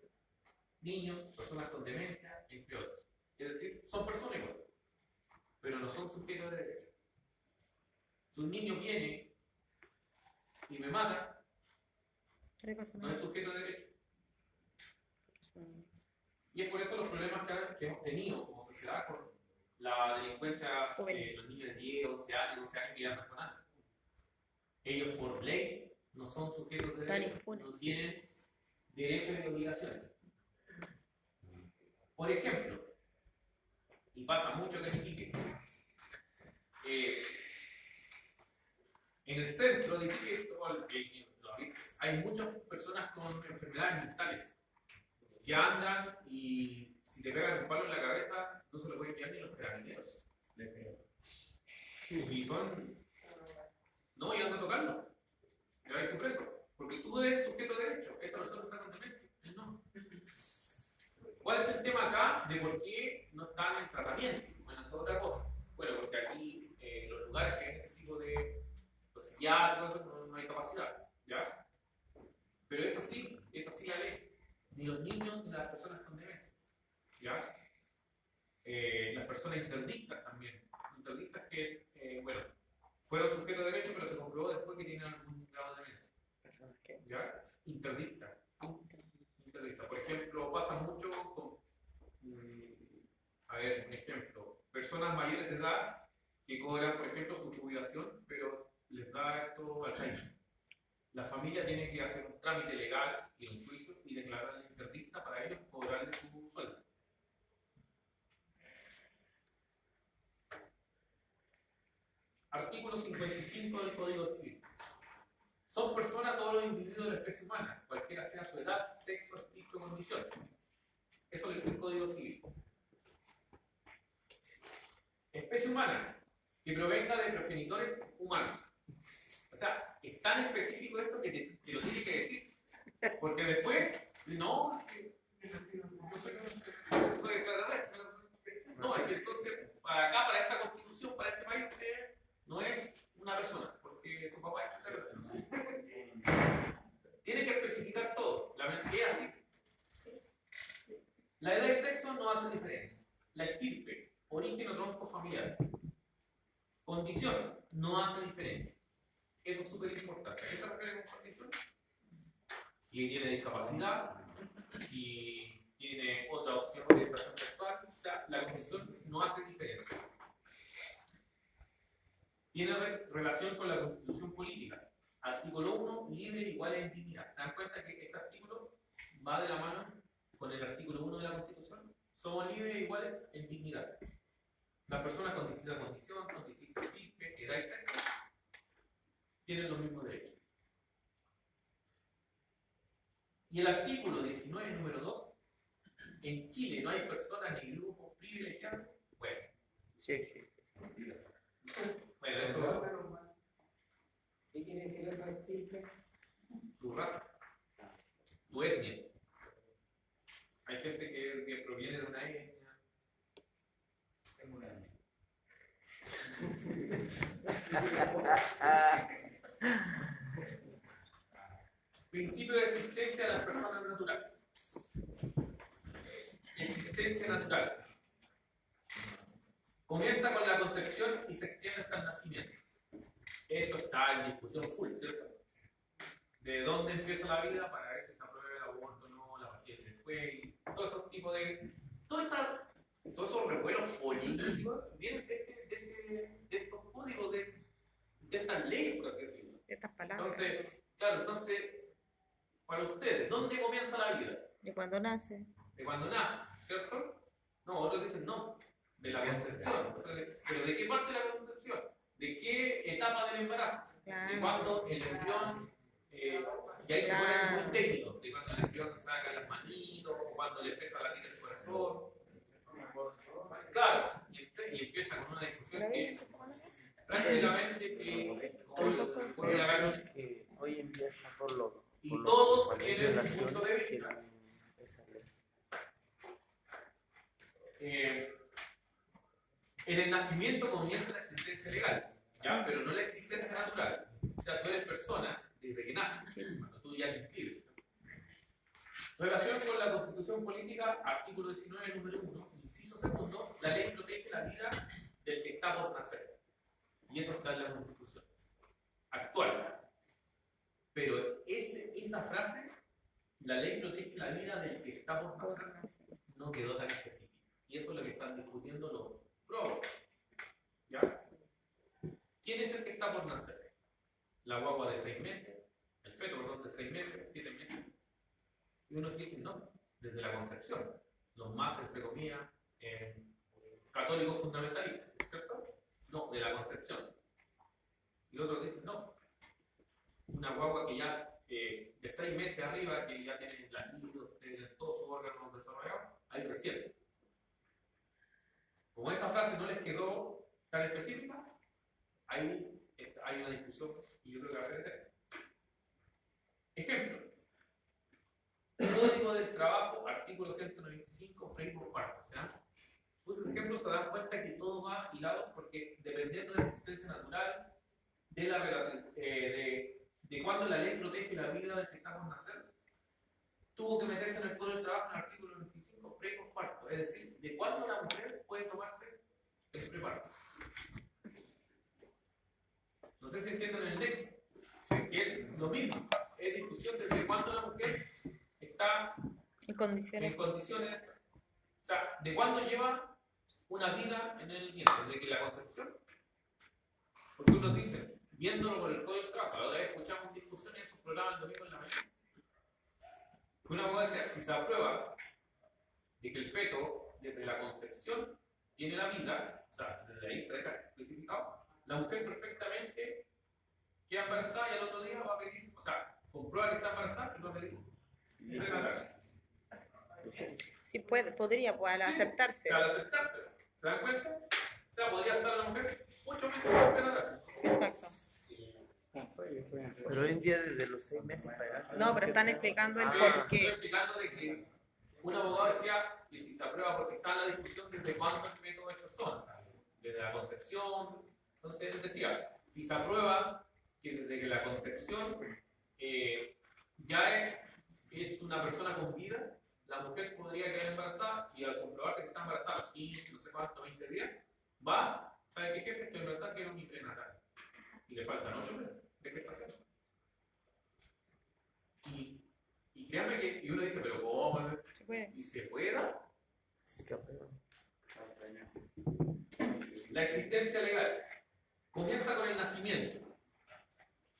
niños, personas con demencia, entre otros. Es decir, son personas igual, pero no son sujetos de derecho. Si un niño viene y me mata, no es sujeto de derecho. Y es por eso los problemas que hemos tenido como sociedad con la delincuencia, los niños de 10, 11 años, 12 años que andan con algo. Ellos por ley no son sujetos de derecho, no tienen derechos y obligaciones. Por ejemplo, y pasa mucho que en Iquique, en el centro de Iquique hay muchas personas con enfermedades mentales que andan y si te pegan un palo en la cabeza no se lo pueden enviar ni los carabineros. Y son... No, y andan a tocarlo. Te vais con preso. Porque tú eres sujeto de derecho. Esa persona está con demencia. Él no. ¿Cuál es el tema acá de por qué no están en tratamiento? Bueno, eso es otra cosa. Bueno, porque aquí los lugares que hay ese tipo de los psiquiátricos no hay capacidad, ¿ya? Pero es así la ley. Ni los niños ni las personas con demencia, ¿ya? Las personas interdictas también. Interdictas que, bueno, fueron sujetos de derecho, pero se comprobó después que tienen algún grado de demencia. ¿Personas qué? ¿Ya? Interdictas. Por ejemplo, pasa mucho con, a ver, un ejemplo, personas mayores de edad que cobran, por ejemplo, su jubilación, pero les da esto Alzheimer. La familia tiene que hacer un trámite legal y un juicio y declararle interdicta para ellos cobrarle su sueldo. Artículo 55 del Código Civil. Son personas todos los individuos de la especie humana, cualquiera sea su edad, sexo, estilo o condición. Eso lo dice el Código Civil. Especie humana, que provenga de progenitores humanos. O sea, es tan específico esto que te lo tiene que decir. Porque después, no, yo soy extraterrestre. No, es que entonces, para acá, para esta constitución, para este país, usted no es una persona, porque tu papá es extraterrestre. No sé. Tiene que especificar todo. La mente es así. La edad y sexo no hacen diferencia. La estirpe, origen o tronco familiar. Condición, no hace diferencia. Eso es súper importante. ¿A qué se refiere con condición? Si tiene discapacidad, si tiene otra opción de orientación sexual, o sea, la condición no hace diferencia. Tiene relación con la constitución política. Artículo 1, libre, igual en dignidad. ¿Se dan cuenta que este artículo va de la mano con el artículo 1 de la Constitución? Somos libres e iguales en dignidad. Las personas con distinta condición, con distinto estirpe, edad y sexo, tienen los mismos derechos. Y el artículo 19, número 2, en Chile no hay personas ni grupos privilegiados. Bueno, Sí existe. bueno, eso ¿Qué quiere decir eso, estirpe? tu raza, tu etnia. Hay gente que proviene de una etnia. Tengo una etnia. Principio de existencia de las personas naturales. Existencia natural. Comienza con la concepción y se extiende hasta el nacimiento. Esto está en discusión full, ¿cierto? De dónde empieza la vida para ver si se aprueba el aborto o no, la pastilla después, y todo ese tipo de... Todos esos revuelos políticos vienen de este de estos códigos, de estas leyes, por así decirlo. De estas palabras. Entonces, claro, para ustedes, ¿dónde comienza la vida? De cuando nace. De cuando nace, ¿cierto? No, otros dicen no, de la concepción. ¿Pero de qué parte de la concepción? ¿De qué etapa del embarazo? De Claro. cuando el embrión, y ahí se pone muy técnico, de cuando el embrión saca las manitos, o cuando le empieza a latir el corazón. Claro, y empieza con una discusión que prácticamente Creo que hoy en día está por lo y por lo- todos por la tienen su violación punto de que vista. esa ley. En el nacimiento comienza la existencia legal, ¿ya? Pero no la existencia natural. O sea, tú eres persona desde que naces, cuando tú ya te inscribes. Relación con la Constitución Política, artículo 19, número 1, inciso segundo, la ley protege la vida del que está por nacer. Y eso está en la Constitución actual. Pero esa frase, la ley protege la vida del que está por Por nacer, nacer. no quedó tan específico. Y eso es lo que están discutiendo los prólogos. ¿Ya? ¿Quién es el que está por nacer? La guagua de 6 meses, el feto, perdón, de 6 meses, 7 meses. Y unos dicen no, desde la concepción. Los más, entre comillas, católicos fundamentalistas, ¿cierto? No, de la concepción. Y otros dicen no. Una guagua que ya de 6 meses arriba, que ya tiene latidos, tiene todos sus órganos desarrollados, ahí recién. Como esa frase no les quedó tan específica, ahí hay una discusión y yo creo que va a ser eterna. Ejemplo. Código del Trabajo, artículo 195, framework part. O sea, esos ejemplos se dan cuenta que todo va hilado porque dependiendo de la existencia natural, de la relación, de cuando la ley protege la vida del que está por nacer, tuvo que meterse en el Código del Trabajo en el artículo 25, preparto, es decir, de cuándo la mujer puede tomarse el preparto. No sé si entienden el nexo, que es lo mismo, es discusión desde cuándo la mujer está En condiciones. en condiciones, o sea, de cuándo lleva una vida en el vientre, de que la concepción, porque unos dicen, viéndolo por el Código del Trabajo, la otra vez escuchamos discusiones en esos programas el domingo en la mañana, que una puede decir, si se aprueba de que el feto desde la concepción tiene la vida, o sea, desde ahí se deja especificado, la mujer perfectamente queda embarazada y al otro día va a pedir, o sea, comprueba que está embarazada y va a pedir prenatal. Sí, podría, pues, al Sí, aceptarse. O sea, al aceptarse, ¿se dan cuenta? O sea, podría estar la mujer 8 meses con prenatal. Exacto. Pero hoy en día desde los 6 meses para acá. No, pero están explicando el Sí, por estoy qué. explicando de que un abogado decía que si se aprueba, porque está en la discusión desde cuándo el feto es persona, o sea, desde la concepción. Entonces él decía, si se aprueba que desde que la concepción ya es una persona con vida, la mujer podría quedar embarazada y al comprobarse que está embarazada 15, no sé cuánto, 20 días, va, ¿sabe qué jefe? Estoy embarazada, quiero mi prenatal. Y le faltan 8 meses de gestación. Y créanme que, y uno dice, pero ¿cómo? Se puede. ¿Y se pueda? Si es que aprueban. La existencia legal comienza con el nacimiento.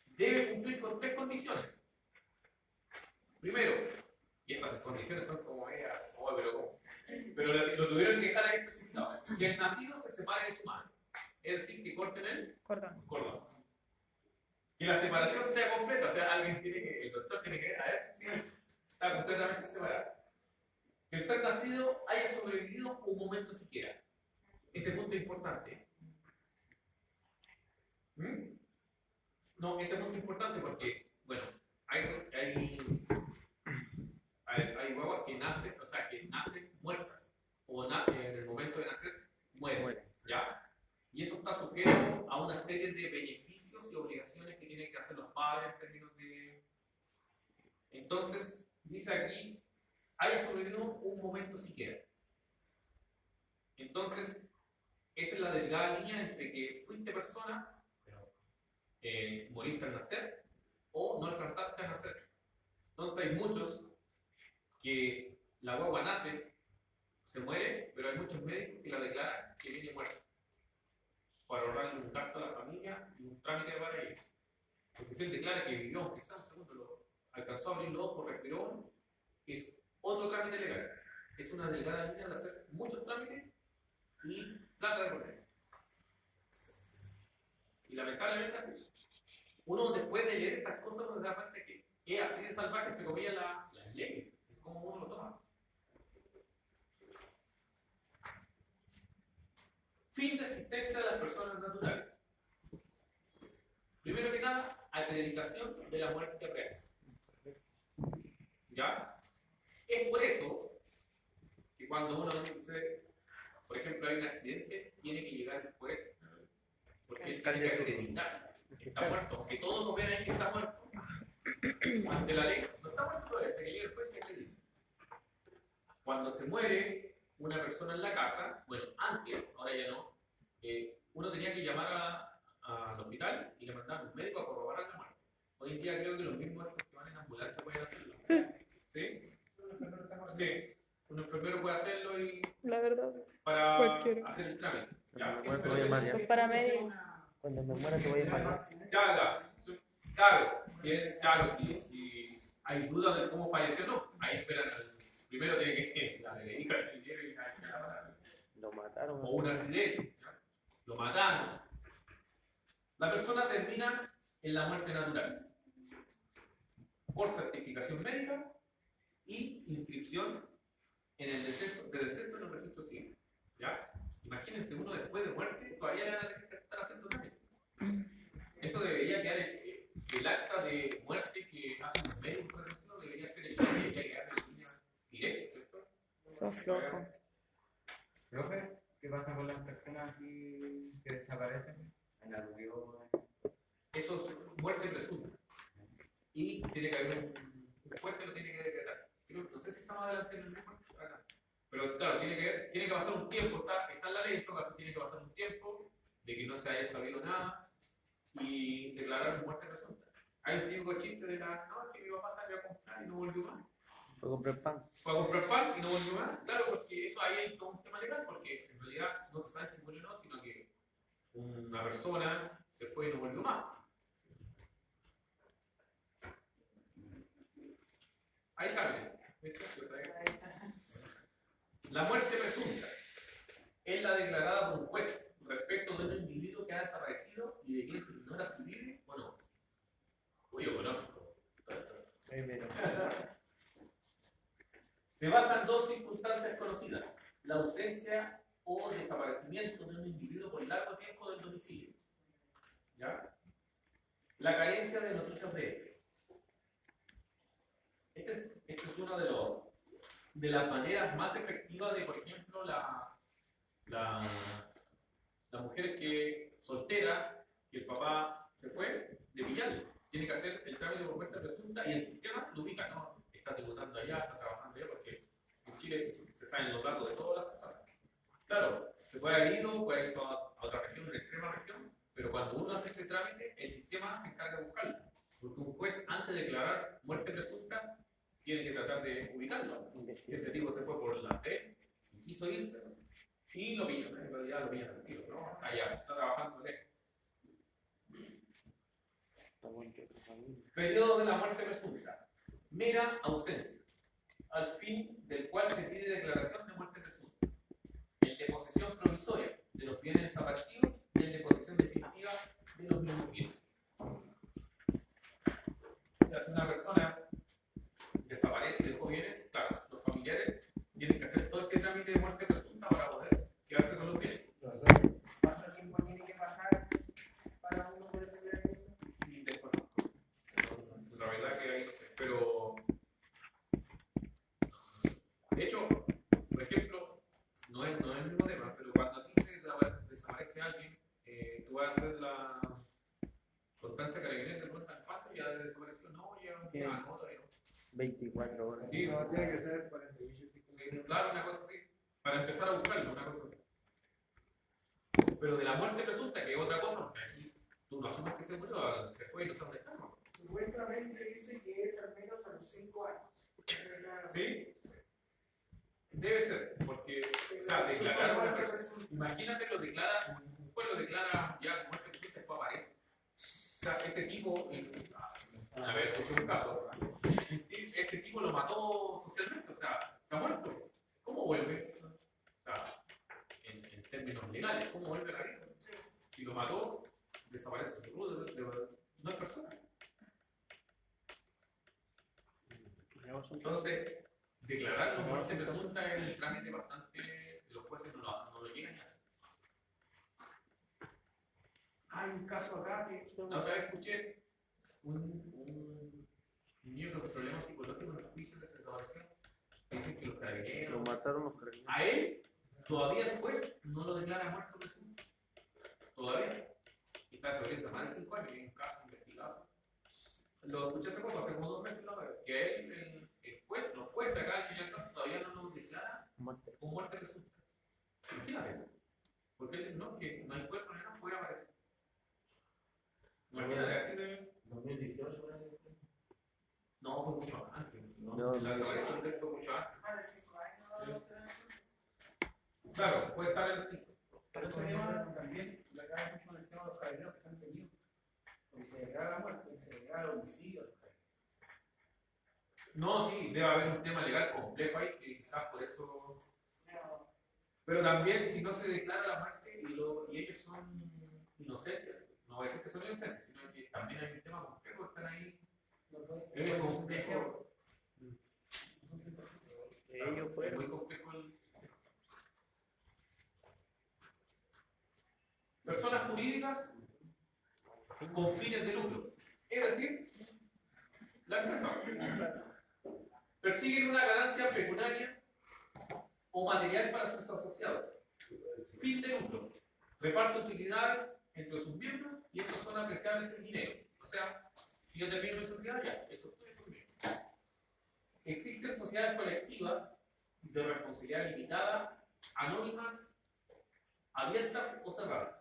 Debe cumplir con 3 condiciones. Primero, y estas condiciones son como ellas, pero lo tuvieron que dejar ahí especificado, que el nacido se separe de su madre. Es decir, que corten el Cordón. cordón. Que la separación sea completa, o sea, el doctor tiene que ver, a ver si está completamente separado. Que el ser nacido haya sobrevivido un momento siquiera. Ese punto es importante. ¿Mm? No, ese punto es importante porque, bueno, hay guaguas que nacen, o sea, que nacen muertas, o en el momento de nacer mueren, ¿ya? Y eso está sujeto a una serie de beneficios y obligaciones que tienen que hacer los padres en términos de... Entonces, dice aquí, haya sobrevivido un momento siquiera. Entonces, esa es la delgada línea entre que fuiste persona, pero moriste al nacer, o no alcanzaste a nacer. Entonces hay muchos que la guagua nace, se muere, pero hay muchos médicos que la declaran que viene muerta. para ahorrarle un gasto a la familia y un trámite para ella. Porque si él declara que vivió, aunque sea un segundo, alcanzó a abrir los ojos, respiró, es otro trámite legal. Es una delgada línea de hacer muchos trámites y plata de por medio. Y lamentablemente así. Uno después de leer estas cosas uno se da cuenta que es así de salvaje, entre comillas, la ley. Es como uno lo toma. Fin de existencia de las personas naturales. Primero que nada, acreditación de la muerte real. ¿Ya? Es por eso que cuando uno dice, por ejemplo, hay un accidente, tiene que llegar el juez, porque él tiene que acreditar que está muerto, aunque todos lo ven ahí que está muerto. Ante la ley, no está muerto todavía, hasta que llegue el juez y acredita. Cuando se muere una persona en la casa, bueno, antes, ahora ya no, uno tenía que llamar al hospital y le mandaban un médico a corroborar la muerte. Hoy en día creo que los mismos estos que van en ambulancia pueden hacerlo. ¿Sí? Sí. Un enfermero puede hacerlo y La verdad. para Cualquiera. hacer el trámite. Ya, Bueno, te voy a llamar ya. Los paramédicos. Cuando me muera te voy a llamar. ya. Claro, si hay duda de cómo falleció, no. Ahí esperan primero tiene que la médica Lo mataron. o un accidente, ¿no? Lo mataron. La persona termina en la muerte natural por certificación médica y inscripción en el deceso en el registro civil. ¿Ya? Imagínense, uno después de muerte todavía le van a tener que estar haciendo trámite. Eso debería quedar el acta de muerte que hacen los médicos, por ejemplo, debería ser debería quedar en línea directa, ¿cierto? Son flojos. Profe, ¿qué pasa con las personas que desaparecen? En la aluvión. Eso es muerte presunta. Y tiene que haber un juez que lo tiene que decretar. No sé si estamos adelante en el mismo acá. Pero claro, tiene que pasar un tiempo, está en la ley, en todo caso tiene que pasar un tiempo de que no se haya sabido nada y declarar muerte presunta. Hay un típico chiste de no, es que mi papá salió a comprar y no volvió más. Fue a comprar pan. Fue a comprar pan y no volvió más. Claro, porque eso ahí hay todo un tema legal, porque en realidad no se sabe si murió o no, sino que una persona se fue y no volvió más. Ahí está. La muerte presunta es la declarada por un juez respecto de un individuo que ha desaparecido y de quien se ignora si vive o no. Muy económico. Se basa en dos circunstancias conocidas: la ausencia o desaparecimiento de un individuo por largo tiempo del domicilio. ¿Ya? La carencia de noticias de él. Este es uno de las maneras más efectivas de, por ejemplo, las mujeres que soltera, que el papá se fue, de pillarlo. Tiene que hacer el trámite por muerte presunta y el sistema lo ubica, ¿no? Está tributando allá, está trabajando allá, porque en Chile se saben los datos de todas las personas. Claro, se puede haber ido, puede haber ido a otra región, una extrema región, pero cuando uno hace este trámite, el sistema se encarga de buscarlo. Porque un juez, antes de declarar muerte presunta, tiene que tratar de ubicarlo. Si este tipo se fue por la T, si quiso irse, y lo pillan, en realidad lo pillan tranquilo, ¿no? Allá, está trabajando en él. Periodo de la muerte presunta. Mera ausencia, al fin del cual se pide declaración de muerte presunta. El de posesión provisoria de los bienes desaparecidos y el de posesión definitiva de los mismos bienes. O sea, si una persona desaparece y dejó bienes, claro, los familiares tienen que hacer todo este trámite de muerte presunta para poder quedarse con los bienes. ¿Cuánto tiempo tiene que pasar para uno poder tener esto? Y desconozco. La verdad que ahí no sé, pero de hecho, por ejemplo, no es el mismo tema, pero cuando a ti se desaparece alguien, tú vas a hacer la constancia carabinera, te cuentan cuánto ya desapareció, no, ya no, todavía no. 24 horas. Sí, No, tiene que ser 48. sí, claro, una cosa así, para empezar a buscarlo, una cosa así. Pero de la muerte presunta, que es otra cosa, porque aquí tú no asumes que se murió, se fue y no se dónde está, ¿no? Supuestamente dice que es al menos a los 5 años. ¿Sí? Debe ser, porque, o sea, declarar una persona, imagínate lo declara un pueblo lo declara ya como muerte presunta, después aparece. O sea, ese tipo, a ver, escuché un caso, ese tipo lo mató socialmente, o sea, está muerto. ¿Cómo vuelve? O sea, en términos legales, ¿cómo vuelve a la vida? Si lo mató, desaparece seguro, no es persona. Entonces, declarar como muerte presunta es un trámite bastante. Los jueces no lo llegan a hacer. Hay un caso acá que la otra vez escuché un niño con problemas psicológicos en los juicios de desaparecido. Dicen que los carabineros. Lo mataron los carabineros. A él, todavía después, no lo declara muerto presunto. Todavía. Y está sobre eso, más de 5 años, y hay un caso investigado. Lo escuché hace poco, hace como 2 meses, ¿no? Que él, los jueces acá al final todavía no lo declaran como muerte presunta. Imagínate. Porque él dice, no, que no hay cuerpo, no puede aparecer. Imagínate, así de. 2018, No, fue mucho antes. No, La desaparición de él fue mucho antes. Más de 5 años no lo sé. Claro, puede estar en el 5. Pero ese tema también le cae mucho en el tema de los carabineros que están detenidos. Porque se declara la muerte, se declara el homicidio a los carabineros. No, sí, debe haber un tema legal complejo ahí, que quizás por eso. Pero también, si no se declara la muerte y ellos son inocentes, no voy a decir que son inocentes, sino que también hay un tema complejo, están ahí. Es complejo. Ellos Es fueron. muy complejo el. Personas jurídicas con fines de lucro. Es decir, la empresa persiguen una ganancia pecuniaria o material para sus asociados. Fin de lucro. Reparte utilidades entre sus miembros y estos son apreciables en dinero. O sea, si yo termino mi sociedad, ya, esto es mío. Existen sociedades colectivas de responsabilidad limitada, anónimas, abiertas o cerradas.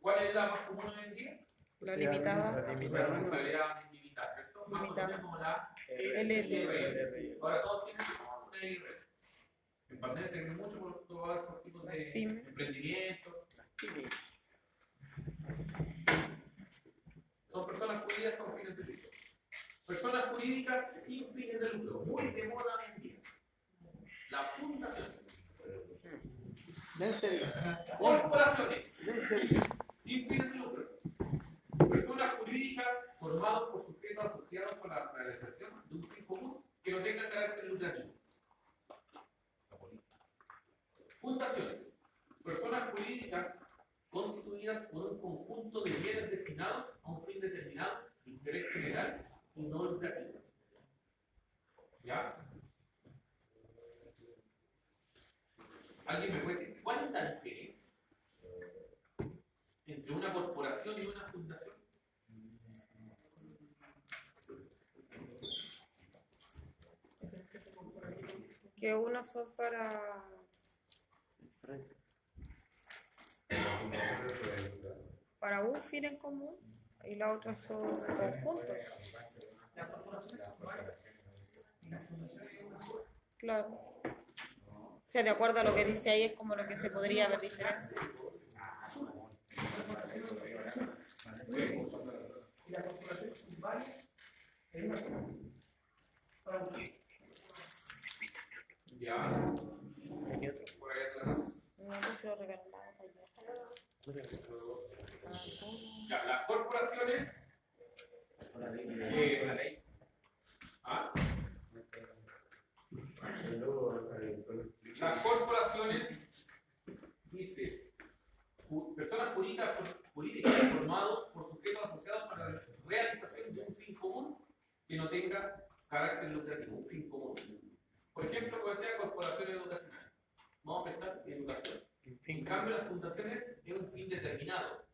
¿Cuál es la más común hoy en día? La limitada. La La limitada. responsabilidad limitada, ¿cierto? Más Limitada. conocida como la LL. Ahora todos tienen una IRL. En pandemia se cree mucho por todos esos tipos de Pyme. emprendimiento. Son personas jurídicas con fines de lucro. Personas jurídicas sin fines de lucro, muy de moda hoy en día. La fundación. En serio. Corporaciones En serio. sin fines de lucro. Personas jurídicas formadas por sujetos asociados con la realización de un fin común que no tenga carácter lucrativo. Fundaciones. Personas jurídicas constituidas por un conjunto de bienes destinados a un fin determinado, de interés general y no lucrativo. ¿Ya? ¿Alguien me puede decir cuál es la diferencia entre una corporación y una fundación? Que unas son para un fin en común y las otras son conjuntos. Las corporaciones son varias. Y las fundaciones es una sola. Claro. O sea, de acuerdo a lo que dice ahí, es como lo que se podría ver diferencia. Y las corporaciones son varias en una sola. Para un fin. Ya. Por ahí atrás. No sé si lo regalaron. Ya, las corporaciones. La ley. ¿Ah? Las corporaciones, dice, personas jurídicas formados por sujetos asociados para la realización de un fin común que no tenga carácter lucrativo, un fin común. Por ejemplo, puede ser corporaciones educacionales. Vamos a prestar educación. En cambio, las fundaciones es un fin determinado,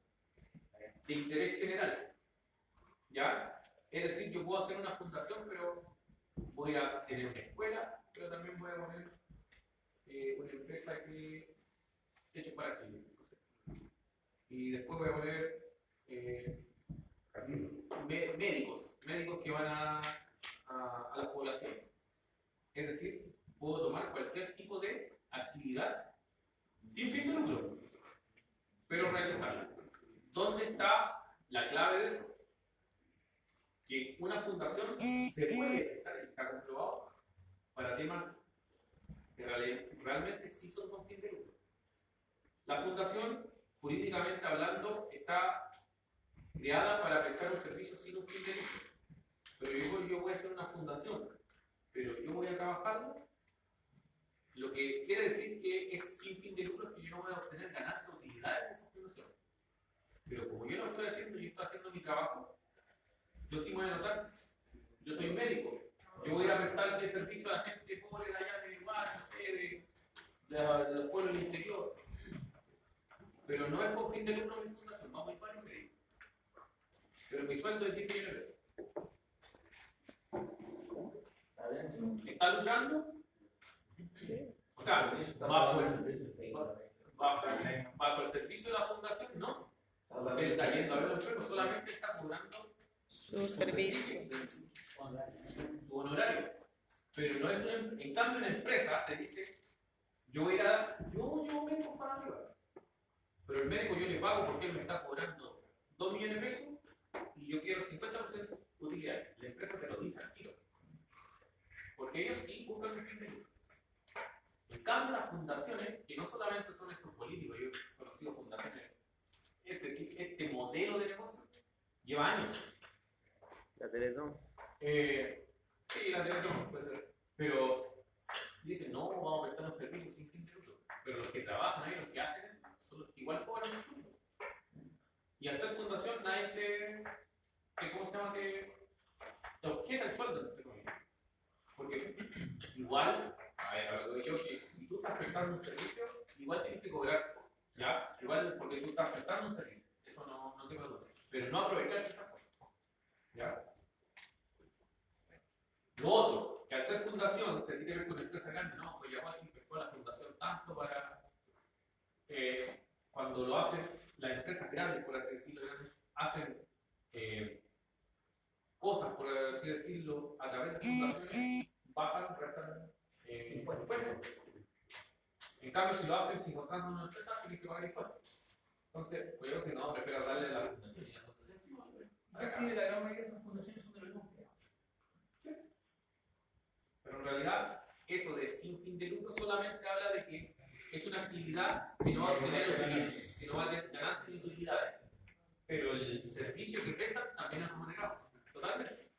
de interés general. ¿Ya? Es decir, yo puedo hacer una fundación, pero voy a tener una escuela, pero también voy a poner una empresa que hecho para Chile. Y después voy a poner médicos que van a la población. Es decir, puedo tomar cualquier tipo de actividad actividad sin fin de lucro, pero realizarla. ¿Dónde está la clave de eso? Que una fundación se puede prestar, está comprobado, para temas que realmente sí son con fin de lucro. La fundación, jurídicamente hablando, está creada para prestar un servicio sin un fin de lucro. Pero yo voy a hacer una fundación, pero yo voy a trabajarlo. Lo que quiere decir que es sin fin de lucro es que yo no voy a obtener ganancias o utilidades de esa fundación. Pero como yo lo estoy haciendo y estoy haciendo mi trabajo, yo sí me voy a notar. Yo soy médico. Yo voy a prestarle servicio a la gente pobre de allá del mar, no sé, de los pueblos del interior. Pero no es con fin de lucro mi fundación, vamos a ir para el médico. Pero mi sueldo es 10 millones de pesos. ¿Está lucrando? O sea, bajo el servicio de la fundación, no. Él está yendo a ver los enfermos, solamente está cobrando Su servicio. su honorario. Pero no es en cambio una empresa te dice, yo médico para arriba. Pero el médico yo le pago porque él me está cobrando 2 millones de pesos y yo quiero 50% de utilidad. La empresa te lo dice al tiro. Porque ellos sí buscan un fin de lucro. En cambio, las fundaciones, que no solamente son estos políticos, yo he conocido fundaciones, este modelo de negocio lleva años. La Teletón. Sí, la Teletón puede ser. Pero dicen, no, vamos a prestar un servicio sin fin de lucro. Pero los que trabajan ahí, los que hacen eso, igual cobran un sueldo. Y al ser fundación, nadie ¿cómo se llama? Te objeta el sueldo, entre comillas. Porque igual, a lo que yo, que si tú estás prestando un servicio, igual tienes que cobrar, ¿ya? Igual porque tú estás prestando un servicio, eso no te preocupes. Pero no aprovechar esas cosas, ¿ya? Lo otro, que al ser fundación, se tiene que ver con una empresa grande, no, pues ya igual se prestó la fundación tanto para, cuando lo hacen, las empresas grandes, por así decirlo, hacen cosas, por así decirlo, a través de fundaciones, bajan, restan impuestos. En cambio, si lo hacen sin contratar una empresa, tienen que pagar impuestos. Entonces, pues yo si no, prefiero darle a la fundación y la fundación sí, Casi la gran mayoría de esas fundaciones son de los mismos empleados. pero en realidad, eso de sin fin de lucro solamente habla de que es una actividad que no va a tener utilidades, que no va a tener ganancias ni utilidades. Pero el servicio que prestan también es remunerado. Totalmente.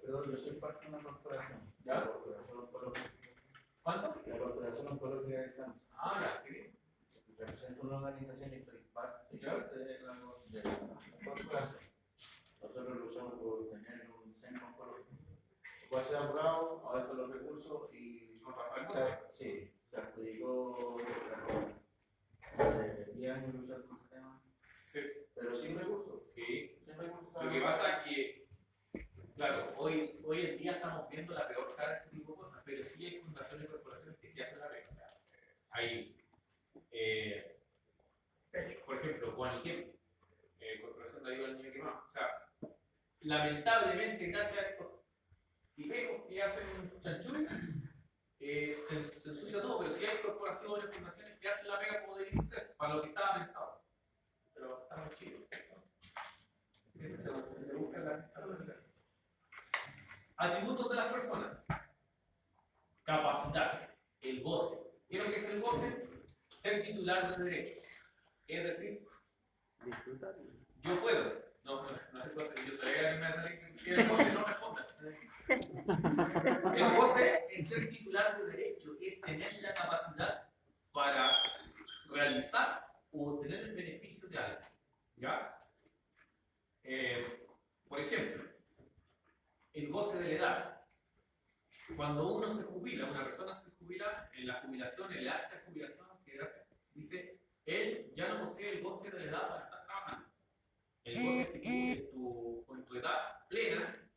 Perdón, yo soy parte de una corporación. ¿Ya? La corporación oncológica. ¿Cuánto? La corporación oncológica del cáncer. Ah, ya, qué bien. Represento una organización y estoy parte ¿Ya? de la corporación. Nosotros luchamos por tener un centro oncológico. El cual se ha aprobado, ahora están los recursos y ¿Con Rafael? se adjudicó de 10 años luchar con el tema. Sí. Pero sin recursos. Sí. Sin recursos. Lo que pasa es que, claro, hoy en día estamos viendo la peor cara de este tipo de cosas, pero sí hay fundaciones y corporaciones que sí hacen la pega. O sea, hay, por ejemplo, Juaniquem, Corporación de Ayuda al Niño Quemado. O sea, lamentablemente, gracias a estos tipejos que hacen chanchuri, se ensucia todo, pero sí hay corporaciones, fundaciones que hacen la pega como debería ser, para lo que estaba pensado. Pero estamos chidos. Atributos de las personas. Capacidad. El goce. ¿Qué es lo que es el goce? Ser titular de derechos. Es decir, Disfrutar. yo puedo. No es goce. Yo sabía que me va a salir que el goce no responda. El goce es ser titular de derechos. Es tener la capacidad para realizar o obtener el beneficio de algo. ¿Ya? Por ejemplo, el goce de la edad. Cuando uno se jubila, una persona se jubila, en la jubilación, en el acta de jubilación que hace, dice, él ya no posee el goce de la edad para estar trabajando. El goce que tú, con tu edad plena,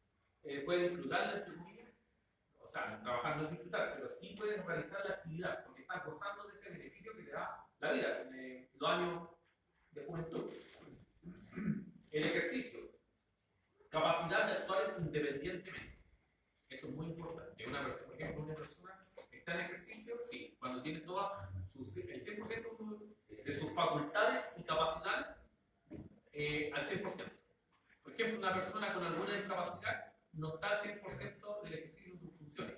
puedes disfrutar de tu comida. O sea, trabajar no es disfrutar, pero sí puedes realizar la actividad, porque estás gozando de ese beneficio que te da la vida, los años de juventud. El ejercicio. Capacidad de actuar independientemente. Eso es muy importante. Una persona, por ejemplo, una persona que está en ejercicio, sí, cuando tiene toda 100% de sus facultades y capacidades al 100%. Por ejemplo, una persona con alguna discapacidad no está al 100% del ejercicio de sus funciones.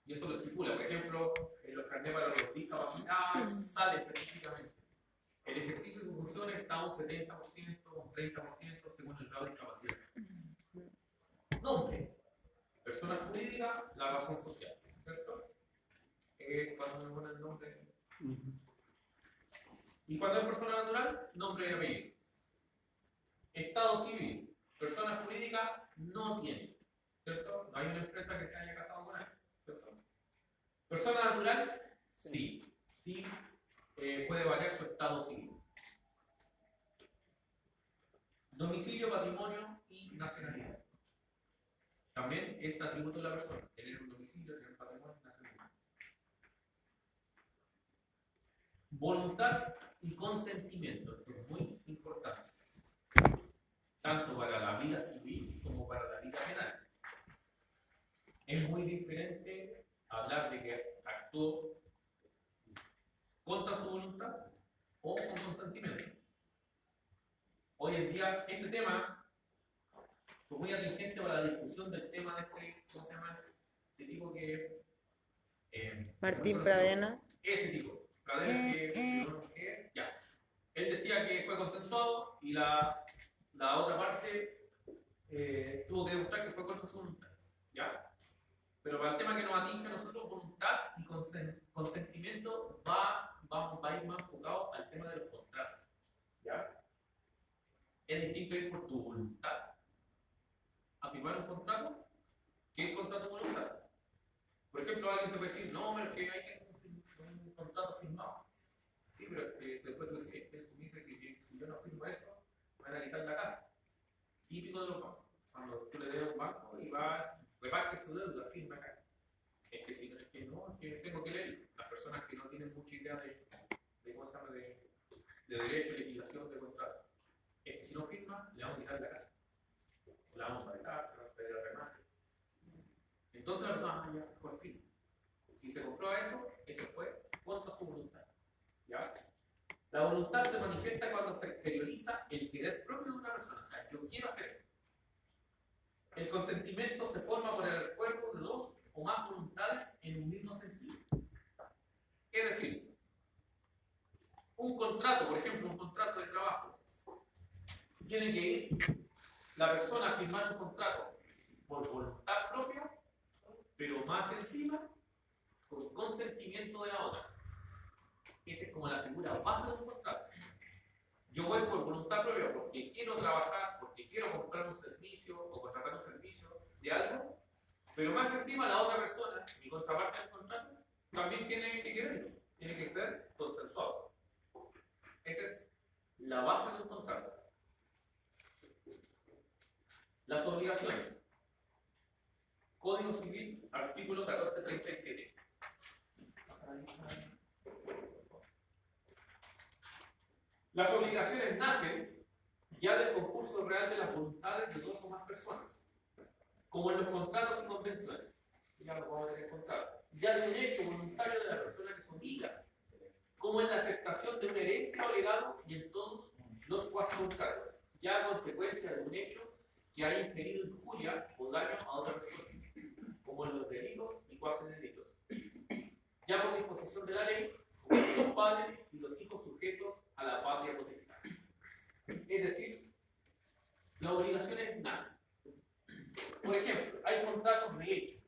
Y eso lo estipula. Por ejemplo, en los carnets para los discapacitados sale específicamente. El ejercicio de sus funciones está a un 70%, un 30% según el grado de discapacidad. Nombre. Persona jurídica, la razón social. ¿Cierto? Cuando me ponen el nombre. Y cuando es persona natural, nombre y apellido. Estado civil. Persona jurídica no tiene. ¿Cierto? No hay una empresa que se haya casado con él. ¿Cierto? Persona natural, sí. Sí puede variar su estado civil. Domicilio, patrimonio y nacionalidad. También es atributo de la persona. Tener un domicilio, tener patrimonio y nacionalidad. Voluntad y consentimiento. Esto es muy importante. Tanto para la vida civil como para la vida penal. Es muy diferente hablar de que actuó contra su voluntad o con consentimiento. Hoy en día, este tema fue muy atingente para la discusión del tema de este, ¿cómo se llama? Este tipo que... Martín Pradena. Ese tipo. Pradena que ya. Él decía que fue consensuado y la otra parte tuvo que demostrar que fue contra su voluntad. ¿Ya? Pero para el tema que nos atinge a nosotros, voluntad y consentimiento va a ir más enfocado al tema de los contratos. ¿Ya? Es distinto ir por tu voluntad a firmar un contrato que el contrato de voluntad. Por ejemplo, alguien te puede decir, no, pero que hay que un contrato firmado. Sí, pero después tú dices, eso me dice que si yo no firmo eso, me van a quitar la casa. Típico de los bancos. Cuando tú le debes a un banco y va, reparte su deuda, firma acá. Es que si no, es que tengo que leer. Las personas que no tienen mucha idea de cómo se llama, de derecho, legislación, de contrato. Es que si no firma, le vamos a quitar la casa. La vamos a dejar, se va a pedir a remate. Entonces la persona, ya, por fin. Si se comprueba eso, eso fue contra su voluntad. ¿Ya? La voluntad se manifiesta cuando se exterioriza el querer propio de una persona. O sea, yo quiero hacer esto. El consentimiento se forma por el acuerdo de dos o más voluntades en un mismo sentido. Es decir, un contrato, por ejemplo, un contrato de trabajo, tiene que ir la persona a firmar un contrato por voluntad propia, pero más encima, con consentimiento de la otra. Esa es como la figura base de un contrato. Yo voy por voluntad propia porque quiero trabajar, porque quiero comprar un servicio o contratar un servicio de algo, pero más encima la otra persona, mi contraparte del contrato, también tiene que quererlo, tiene que ser consensuado. Esa es la base de un contrato. Las obligaciones. Código Civil, artículo 1437. Las obligaciones nacen ya del concurso real de las voluntades de dos o más personas, como en los contratos y convenciones. Ya lo vamos a tener contado. Ya de un hecho voluntario de la persona que se obliga, como en la aceptación de una herencia o legado y en todos los cuasi voluntarios, ya a consecuencia de un hecho que haya inferido injuria o daño a otra persona, como en los delitos y cuasi delitos. Ya por disposición de la ley, como los padres y los hijos sujetos a la patria codificada. Es decir, las obligaciones nacen. Por ejemplo, hay contratos de hecho.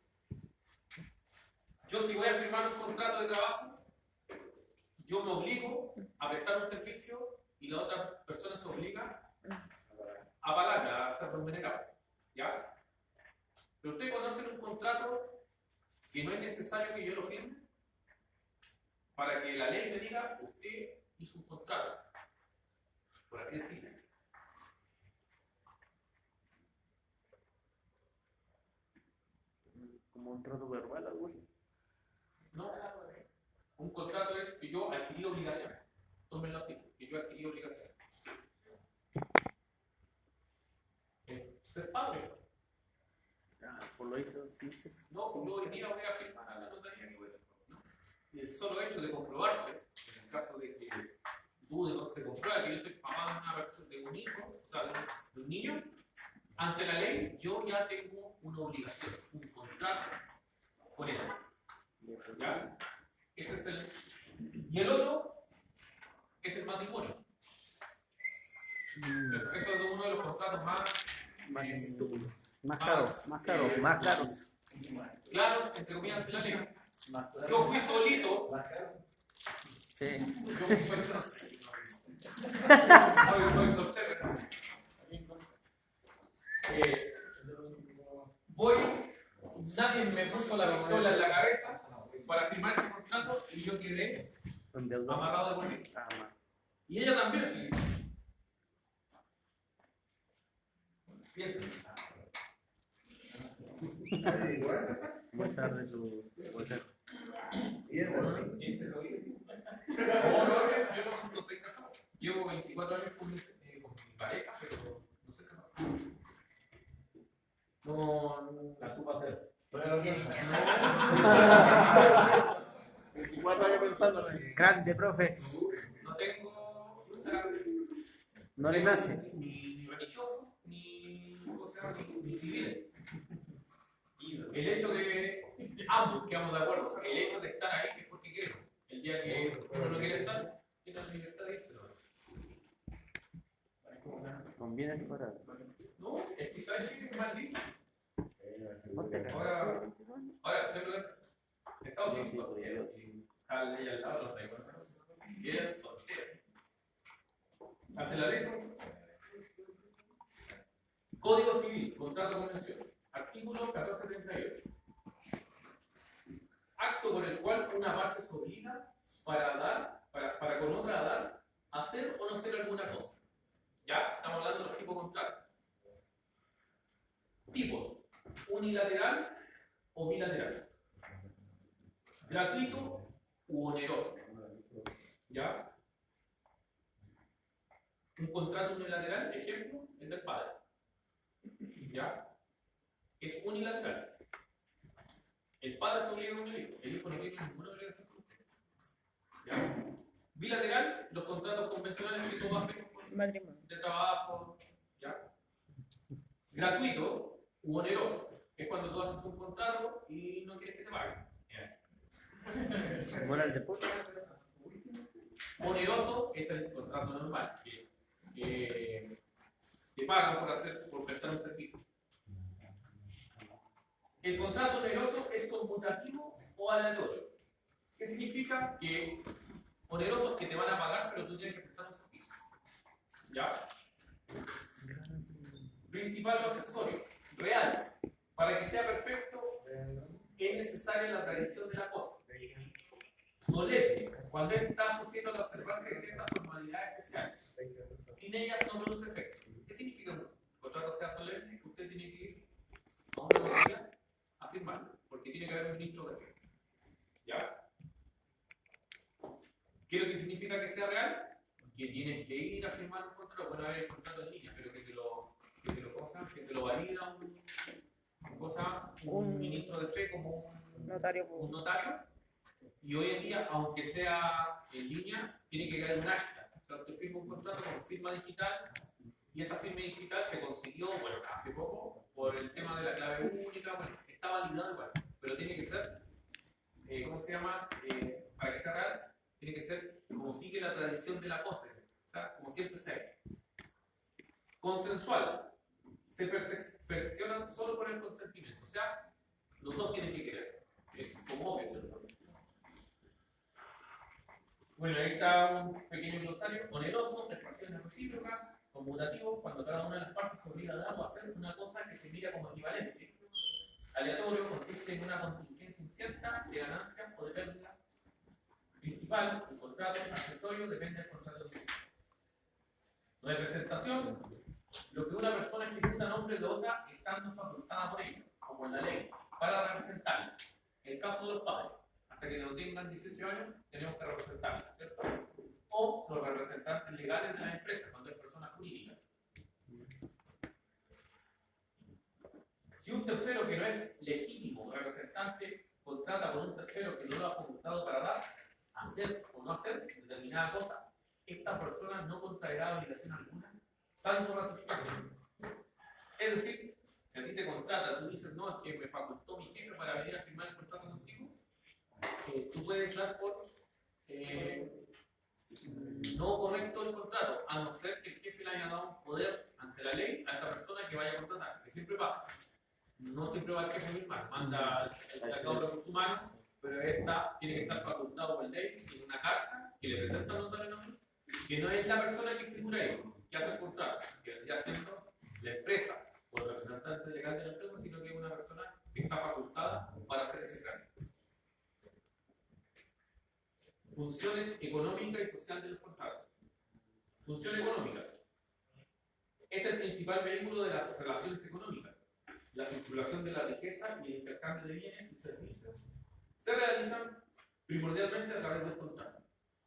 Yo si voy a firmar un contrato de trabajo, yo me obligo a prestar un servicio y la otra persona se obliga a pagarla, a ser remunerada. ¿Ya? Pero ustedes conocen un contrato que no es necesario que yo lo firme para que la ley me diga, usted hizo un contrato, por así decirlo. Como un trato verbal, algo así. No, un contrato es que yo adquirí obligaciones. Tómenlo así, que yo adquirí obligaciones. Ser padre. Ah, por lo hizo, sí, sí. No, sí, yo hoy día voy a firmar a la notaría que voy a ser padre, ¿no? Y el solo hecho de comprobarse, en el caso se comprueba que yo soy papá de una persona, de un hijo, o sea, de un niño, ante la ley yo ya tengo una obligación, un contrato con él. ¿Ya? Ese es el. Y el otro es el matrimonio. Eso es uno de los contratos Más estúpido. Más más, caro. claros, entre comillas, de la ley. Más claro. Yo fui solito. Sí. Yo fui soltero. Soy soltero. Voy, nadie me puso la pistola en la cabeza para firmar ese contrato y yo quedé Con deuda. amarrado de por vida. Ah, más. Y ella también, sí. Piensen. Muy tarde su consejo. Yo no soy casado. Llevo 24 años con mi pareja, pero no soy casado. No la supo hacer. 24 años pensando. Grande, profe. No tengo, o sea, No le nace. ni religioso, ni, o sea, ni civiles. El hecho de ambos quedamos de acuerdo, o sea, el hecho de estar ahí es porque queremos. El día que uno no quiere estar, tiene la libertad de irse. Conviene separar. No, es que sabes que es más lindo. Ponte Ahora, Estados Unidos soltero, y a la ley al lado los recuerdos, bien soltero. Ante la ley son Código Civil, contrato de convención, artículo 1438. Acto por el cual una parte se obliga para con otra a dar, hacer o no hacer alguna cosa. Ya, estamos hablando de los tipos de contratos. Tipos, unilateral o bilateral. Gratuito u oneroso. ¿Ya? Un contrato unilateral, ejemplo, es del padre. ¿Ya? Es unilateral. El padre se obliga con el hijo no tiene ninguna obligación con usted. ¿Ya? Bilateral, los contratos convencionales que tú haces Matrimonio. de trabajo. ¿Ya? Gratuito u oneroso. Es cuando tú haces un contrato y no quieres que te paguen. Moral de puta. Oneroso es el contrato normal, que pagan por prestar un servicio. El contrato oneroso es conmutativo o aleatorio. ¿Qué significa? Que oneroso es que te van a pagar, pero tú tienes que prestar un servicio. ¿Ya? Principal o accesorio. Real. Para que sea perfecto, es necesaria la tradición de la cosa. Solemne, cuando está sujeto a la observancia de ciertas formalidades especiales. Sin ellas no produce efecto. ¿Qué significa que un contrato sea solemne? Que usted tiene que ir a una notaría a firmarlo, porque tiene que haber un ministro de fe. ¿Ya? ¿Qué es lo que significa que sea real? Que tienes que ir a firmar un contrato. Bueno, a ver el contrato en línea, pero que te lo valida un ministro de fe como un notario. Y hoy en día, aunque sea en línea, tiene que quedar un acta. O sea, usted firma un contrato con firma digital y esa firma digital se consiguió, bueno, hace poco, por el tema de la clave única. Bueno, está validado igual, pero tiene que ser, ¿cómo se llama? Para que sea real, tiene que ser como sigue la tradición de la cosa, o sea, como siempre se ha hecho. Consensual. Se perfeccionan solo por el consentimiento, o sea, los dos tienen que querer. Es como obvio, ¿cierto? Bueno, ahí está un pequeño glosario. Oneroso, expresiones recíprocas, conmutativo, cuando cada una de las partes se obliga a dar o a hacer una cosa que se mira como equivalente. Aleatorio, consiste en una contingencia incierta de ganancia o de pérdida. Principal, un contrato, accesorio, depende del contrato. Representación, lo que una persona ejecuta a nombre de otra estando facultada por ella, como en la ley, para representarla. En el caso de los padres, hasta que no tengan 18 años, tenemos que representarlos, ¿cierto? O los representantes legales de las empresas, cuando es persona jurídica. Si un tercero que no es legítimo representante contrata con un tercero que no lo ha facultado para dar, hacer o no hacer determinada cosa, esta persona no contraerá obligación alguna, salvo ratificación. Es decir, si a ti te contrata, tú dices, no, es que me facultó mi jefe para venir a firmar el contrato contigo, tú puedes dar por no correcto el contrato, a no ser que el jefe le haya dado un poder ante la ley a esa persona que vaya a contratar, que siempre pasa. No siempre va el jefe a firmar, manda al encargado de recursos humanos, pero esta tiene que estar facultado por ley en una carta que le presenta al notario nominal, que no es la persona que figura ahí, que hace el contrato, que vendría siendo la empresa o el representante legal de la empresa, sino que es una persona que está facultada para hacer ese trámite. Funciones económica y social de los contratos. Función económica. Es el principal vehículo de las relaciones económicas. La circulación de la riqueza y el intercambio de bienes y servicios se realizan primordialmente a través del contrato.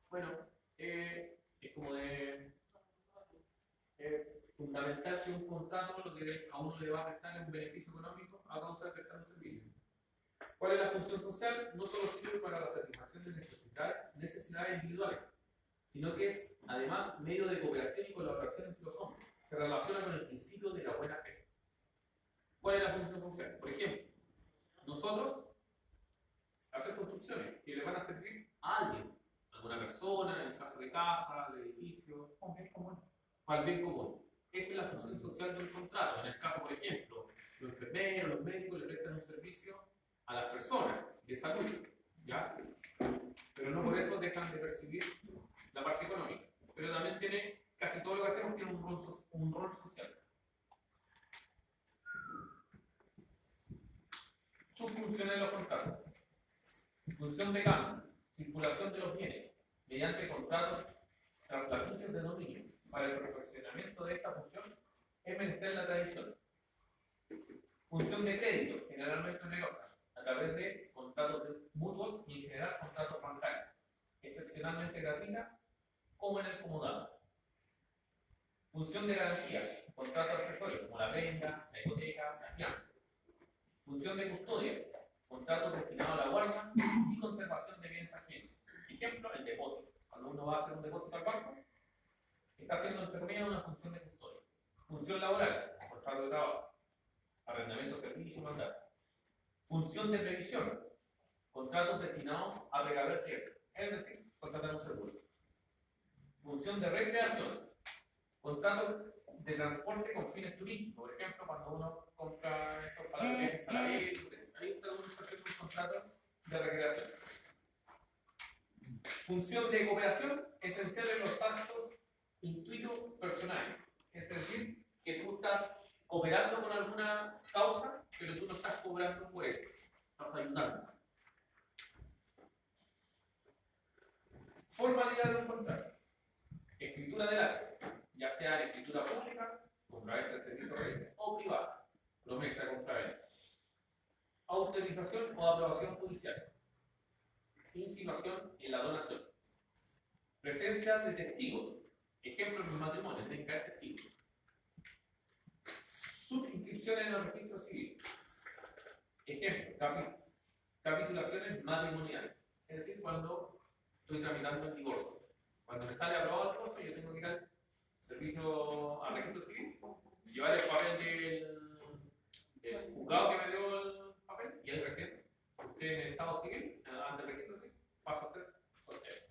Bueno, es como de fundamental que un contrato lo que a uno le va a prestar es un beneficio económico a causa de prestar un servicio. ¿Cuál es la función social? No solo sirve para la satisfacción de necesidades individuales, sino que es además medio de cooperación y colaboración entre los hombres. Se relaciona con el principio de la buena fe. ¿Cuál es la función social? Por ejemplo, nosotros hacer construcciones que le van a servir a alguien, a alguna persona, en el caso de casa, de edificio, para el bien común. Esa es la función social del contrato. En el caso, por ejemplo, los enfermeros, los médicos le prestan un servicio a las personas de salud, ¿ya? Pero no por eso dejan de percibir la parte económica. Pero también tiene, casi todo lo que hacemos tiene un rol social. Subfunciones de los contratos. Función de cambio, circulación de los bienes, mediante contratos translaticios de dominio. Para el perfeccionamiento de esta función es menester la tradición. Función de crédito, generalmente onerosa, a través de contratos mutuos y en general contratos bancarios, excepcionalmente gratuita, como en el comodato. Función de garantía, contratos accesorios como la venta, la hipoteca, la fianza. Función de custodia, contratos destinados a la guarda y conservación de bienes ajenos. Ejemplo, el depósito. Cuando uno va a hacer un depósito al banco, está haciendo en términos una función de custodia. Función laboral, contrato de trabajo, arrendamiento, servicio y mandato. Función de previsión, contratos destinados a precaver riesgos, es decir, contratar un seguro. Función de recreación, contratos de transporte con fines turísticos, por ejemplo, cuando uno compra estos para viajes para ir, ahí está uno haciendo un contrato de recreación. Función de cooperación, esencial en los actos intuitos personales, es decir, que tú estás cooperando con alguna causa, pero tú no estás cobrando por eso, estás ayudando. Formalidad de un contrato. Escritura del acto, ya sea en escritura pública, compraventa de servicios reales, o privada, promesa de compraventa. Autorización o aprobación judicial. Insinuación en la donación. Presencia de testigos. Ejemplo en los matrimonios, tienen que haber testigos. Subinscripciones en el registro civil. Ejemplo, capitulaciones matrimoniales. Es decir, cuando estoy tramitando el divorcio. Cuando me sale aprobado el divorcio, yo tengo que ir al servicio al registro civil, llevar el papel del juzgado que me dio el papel y el recién. Usted en el estado civil, ante el registro civil, pasa a ser soltero.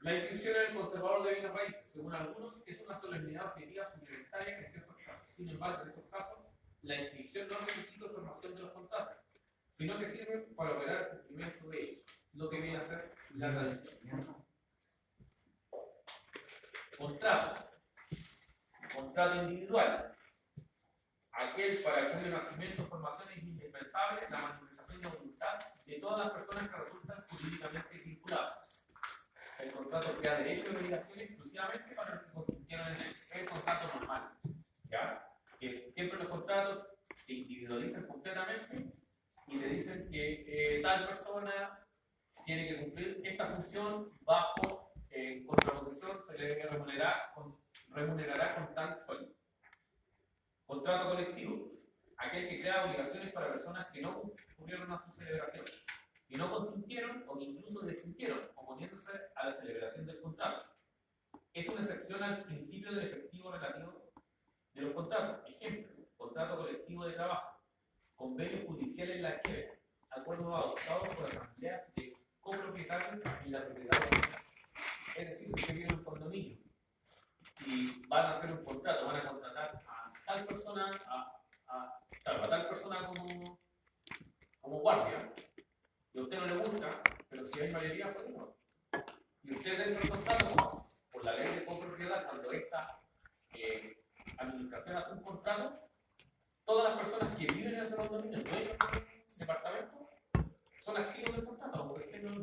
La inscripción en el conservador de bienes raíces, según algunos, es una solemnidad objetiva suplementaria en ciertos casos. Sin embargo, en esos casos, la inscripción no necesita formación de los contratos, sino que sirve para operar el cumplimiento de ellos, lo que viene a ser la tradición. Contratos. Contrato individual. Aquel para cuyo nacimiento o formación es indispensable la manifestación de voluntad de todas las personas que resultan jurídicamente vinculadas. El contrato crea derechos y obligaciones exclusivamente para los que consintieron en él. Es el contrato normal. ¿Ya? Que siempre los contratos se individualizan completamente y te dicen que tal persona tiene que cumplir esta función bajo contraposición, se le debe remunerará con tal sueldo. Contrato colectivo. Aquel que crea obligaciones para personas que no cumplieron a su celebración. que no consintieron o que incluso desintieron, oponiéndose a la celebración del contrato. Es una excepción al principio del efectivo relativo de los contratos. Ejemplo, contrato colectivo de trabajo, convenio judicial en la quiebra, acuerdos adoptados por asambleas de copropietarios en la propiedad original. Es decir, si usted vive en un condominio y van a hacer un contrato, van a contratar a tal persona, a tal persona como guardia, y a usted no le gusta, pero si hay mayoría, pues no. Y usted dentro del contrato, por la ley de copropiedad, cuando esa administración hace un contrato, todas las personas que viven en ese condominio, dueños del departamento, son activos del contrato, porque usted no lo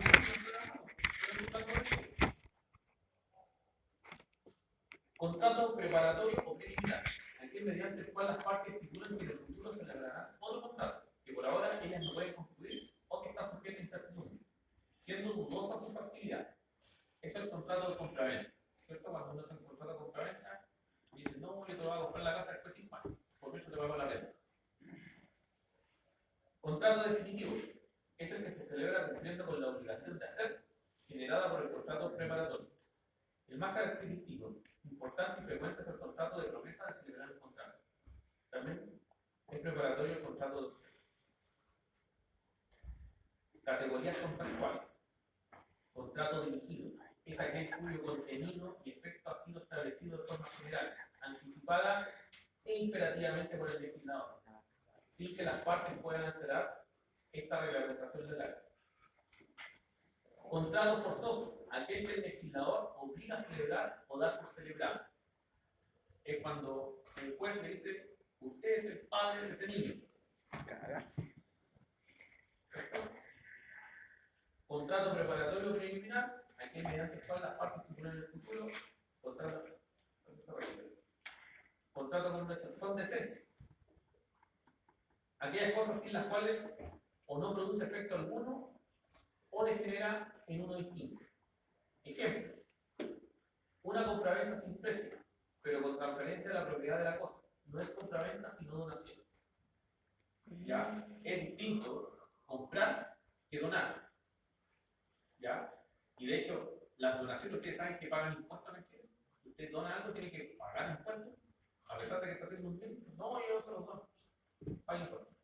contrato preparatorio o preliminar, aquel mediante el cual las partes estipulan que en el futuro se celebrará otro contrato, que por ahora ellas no pueden concluir o que está sujeto a incertidumbre, siendo dudosa su factibilidad. Eso es el contrato de compraventa, ¿cierto? Cuando uno hace un contrato de compraventa, dice, no, yo te voy a comprar la casa después de 5 años, por eso te pago la renta. Contrato definitivo es el que se celebra cumpliendo con la obligación de hacer generada por el contrato preparatorio. El más característico, importante y frecuente es el contrato de promesa de celebrar el contrato. También es preparatorio el contrato de obsequio. Categorías contractuales. Contrato dirigido es aquel cuyo contenido y efecto ha sido establecido de forma general, anticipada e imperativamente por el legislador, sin que las partes puedan alterar esta reglamentación legal. Contrato forzoso, aquel que el legislador obliga a celebrar o dar por celebrado. Es cuando el juez le dice, usted es el padre de ese niño. Contrato preparatorio preliminar, aquel mediante el cual las partes estipulan en el futuro. Contrato con decencia. Aquellas cosas sin las cuales o no produce efecto alguno o degenera en uno distinto. Ejemplo, una compraventa sin precio, pero con transferencia de la propiedad de la cosa. No es compraventa sino donación. ¿Ya? Es distinto comprar que donar. ¿Ya? Y de hecho, las donaciones ustedes saben que pagan impuestos. Usted dona algo, tiene que pagar impuestos, a pesar de que está haciendo un bien. No, yo se los dono. Paga impuestos.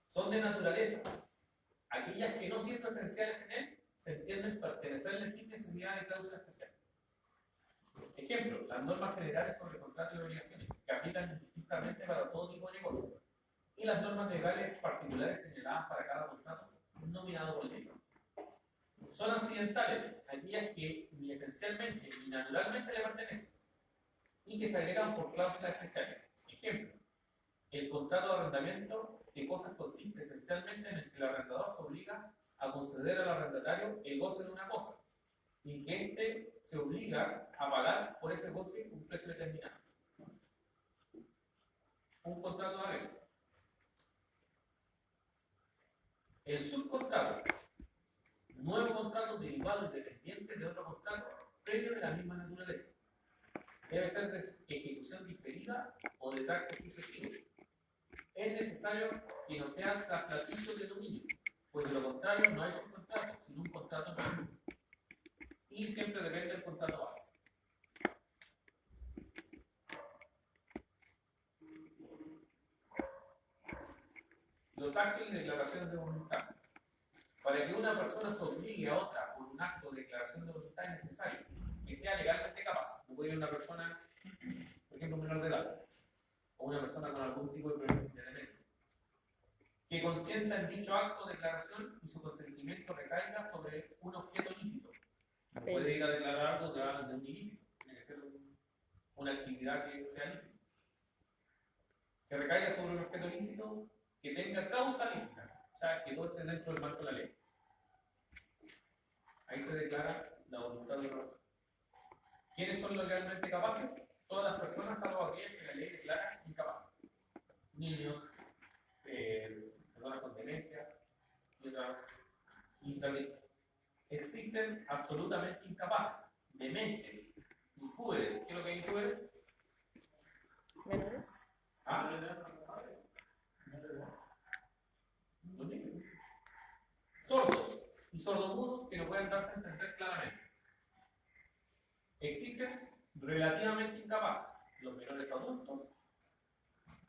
Son de naturaleza. Aquellas que no siendo esenciales en él, se entienden pertenecerle sin necesidad de cláusula especial. Ejemplo, las normas generales sobre contratos y obligaciones, que aplican indistintamente para todo tipo de negocio, y las normas legales particulares señaladas para cada contrato nominado por ley. Son accidentales, aquellas que ni esencialmente ni naturalmente le pertenecen, y que se agregan por cláusulas especiales. Ejemplo, el contrato de arrendamiento de cosas consiste esencialmente en el que el arrendador se obliga a conceder al arrendatario el goce de una cosa y que éste se obliga a pagar por ese goce un precio determinado. Un contrato de arrendo. El subcontrato, nuevo contrato derivado independiente de otro contrato previo de la misma naturaleza. Debe ser de ejecución diferida o de tracto sucesivo. Es necesario que no sean traslaticios de dominio, pues de lo contrario no hay subcontrato, sino un contrato nuevo. Y siempre depende del contrato base. Los actos y declaraciones de voluntad. Para que una persona se obligue a otra por un acto de declaración de voluntad es necesario que sea legalmente capaz. No puede ir una persona, por ejemplo, menor de edad, o una persona con algún tipo de demencia, que consienta en dicho acto de declaración y su consentimiento recaiga sobre un objeto lícito. No puede ir a declarar algo de un ilícito, tiene que ser una actividad que sea lícita. Que recaiga sobre un objeto lícito que tenga causa lícita, o sea, que todo esté dentro del marco de la ley. Ahí se declara la voluntad de la persona. ¿Quiénes son los legalmente capaces? Todas las personas, salvo aquellas que la ley declara incapaces. Niños, personas con demencia y otras invalidez. Existen absolutamente incapaces, dementes, injúberes. ¿Qué es lo que es injúberes? ¿Menores? ¿Ah? Los niños. Sordos y sordomudos que no pueden darse a entender claramente. Existen relativamente incapaces, los menores adultos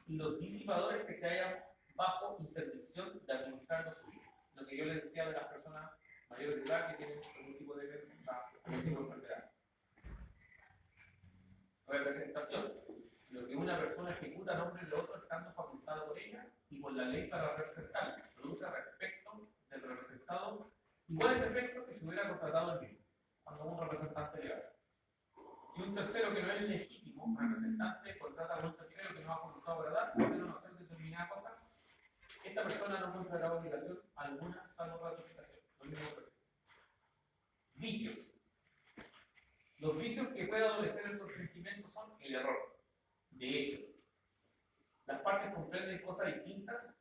y los disipadores que se hallan bajo interdicción de administrar su vida. Lo que yo les decía de las personas mayores de edad que tienen algún tipo de enfermedad. Representación. Lo que una persona ejecuta a nombre de otro estando facultado por ella y por la ley para representarlo. Produce respecto del representado iguales efectos que si hubiera contratado el mismo, cuando un representante legal. Si un tercero que no es legítimo, un representante, contrata a un tercero que no ha facultado por edad, no hacer determinada cosa, esta persona no contratará obligación alguna salvo ratificación. Vicios. Los vicios que puede adolecer el consentimiento son el error. De hecho, las partes comprenden cosas distintas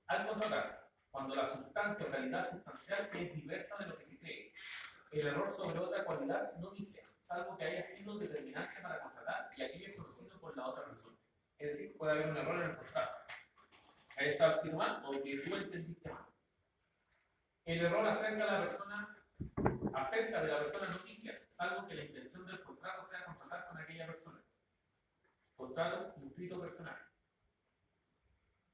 al contratar, cuando la sustancia o calidad sustancial es diversa de lo que se cree. El error sobre otra cualidad no vicia, salvo que haya sido determinante para contratar y aquello es conocido por la otra persona. Es decir, puede haber un error en el contrato. Ahí está escrito mal o que tú entendiste mal. El error acerca de la persona noticia, salvo que la intención del contrato sea contratar con aquella persona. Contrato inscrito personal.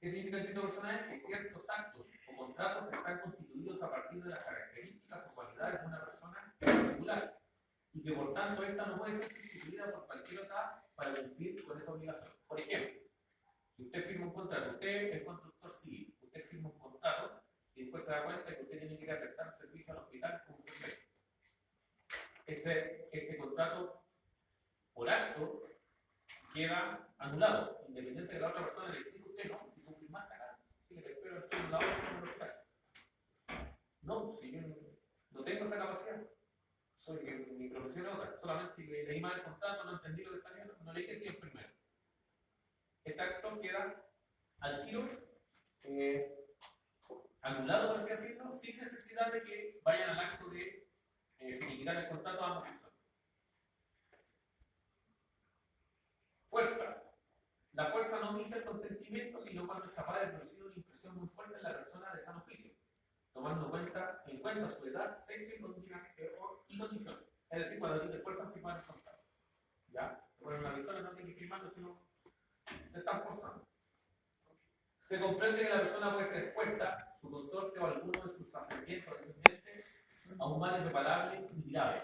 ¿Qué significa inscrito personal? Que ciertos actos o contratos están constituidos a partir de las características o cualidades de una persona particular y que por tanto esta no puede ser sustituida por cualquier otra para cumplir con esa obligación. Por ejemplo, si usted firma un contrato, usted es constructor civil, usted firma un contrato y después se da cuenta que usted tiene que ir a prestar servicio al hospital como enfermero. Ese contrato por acto queda anulado, independiente de la otra persona le decir usted no, y tú firmaste acá, así que te espero el turno de la otra en el hospital. No, si yo no tengo esa capacidad, mi profesión es otra, solamente que leí mal el contrato, no entendí lo que salía, no leí que soy enfermero. Ese acto queda al tiro anulado, por así decirlo, sin necesidad de que vayan al acto de finiquitar el contrato a ambas personas. Fuerza. La fuerza no dice el consentimiento, sino cuando es capaz de producir una impresión muy fuerte en la persona de sano juicio, tomando en cuenta su edad, sexo y condición. Es decir, cuando a ti te fuerzan a firmar el contrato. ¿Ya? Bueno, una pistola no tiene que firmarlo, sino te están forzando. Se comprende que la persona puede ser expuesta, su consorte o alguno de sus ascendientes o descendientes, a un mal irreparable y grave.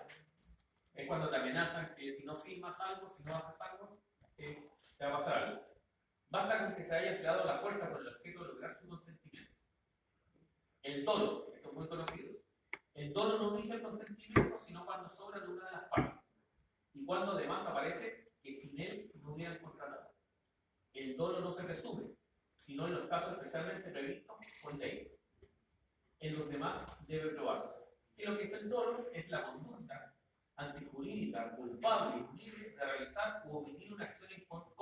Es cuando te amenazan que si no firmas algo, si no haces algo, te va a pasar algo. Basta con que se haya empleado la fuerza con el objeto de lograr su consentimiento. El dolo, esto es muy conocido. El dolo no dice el consentimiento, sino cuando sobra de una de las partes. Y cuando además aparece que sin él no hubieran contratado. El dolo no se presume, sino en los casos especialmente previstos por ley. En los demás debe probarse. Y lo que es el dolo es la conducta antijurídica, culpable, libre de realizar u omitir una acción con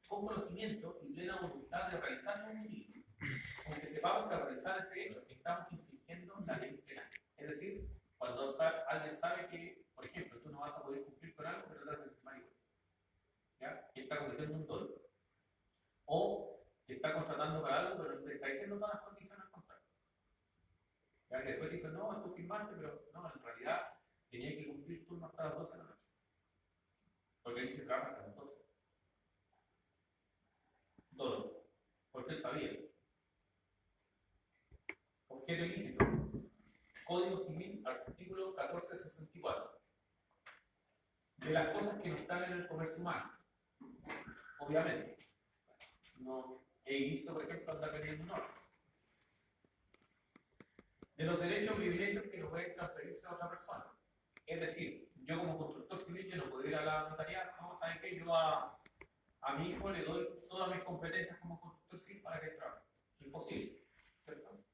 conocimiento y plena voluntad de realizar un motivo. Aunque sepamos que al realizar ese hecho estamos infringiendo la ley penal. Es decir, cuando alguien sabe que, por ejemplo, tú no vas a poder cumplir con algo, pero te vas a firmar igual. ¿Ya? Él está cometiendo un dolo. O te está contratando para algo, pero te está diciendo todas las condiciones del contrato. Ya que después te dicen, no, tú firmaste, pero no, en realidad tenía que cumplir turno hasta las 12 de la noche. Porque ahí se trabaja hasta las 12. Dolo. Porque él sabía. Objeto ilícito. Código Civil, artículo 1464. De las cosas que no están en el comercio humano. Obviamente. No he visto, por ejemplo, andar vendiendo un oro. De los derechos y privilegios que no pueden transferirse a otra persona. Es decir, yo como constructor civil yo no puedo ir a la notaría, no, ¿sabes qué? Yo a mi hijo le doy todas mis competencias como constructor civil para que trabaje. Imposible, ¿cierto?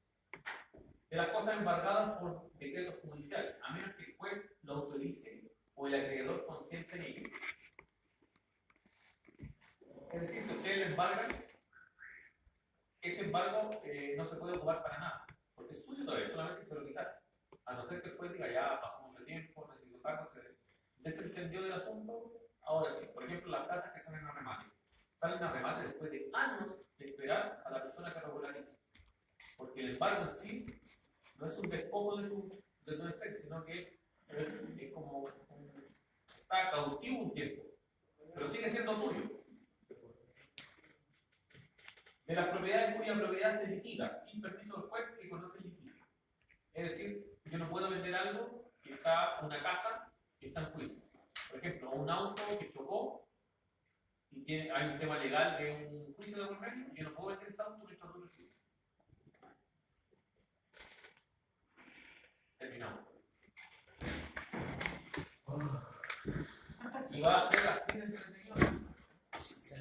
De las cosas embargadas por decretos judiciales, a menos que el juez lo autorice o el acreedor consiente en ello. Es decir, si ustedes le embargan, ese embargo no se puede ocupar para nada, porque es suyo todavía, solamente que se lo quitar. A no ser que el juez diga, ya pasó mucho tiempo, necesito pago, se desentendió del asunto. Ahora sí, por ejemplo, las casas que salen a remate. Salen a remate después de años de esperar a la persona que regulariza. Porque el embargo en sí no es un despojo de tu esencia, sino que es como está cautivo un tiempo, pero sigue siendo tuyo. De las propiedades cuya propiedad se liquida sin permiso del juez que conoce el litigio. Es decir, yo no puedo vender algo que está, una casa que está en juicio. Por ejemplo, un auto que chocó y hay un tema legal de un juicio de por medio, yo no puedo vender ese auto mientras dure el juicio. Terminamos. Y va a ser así.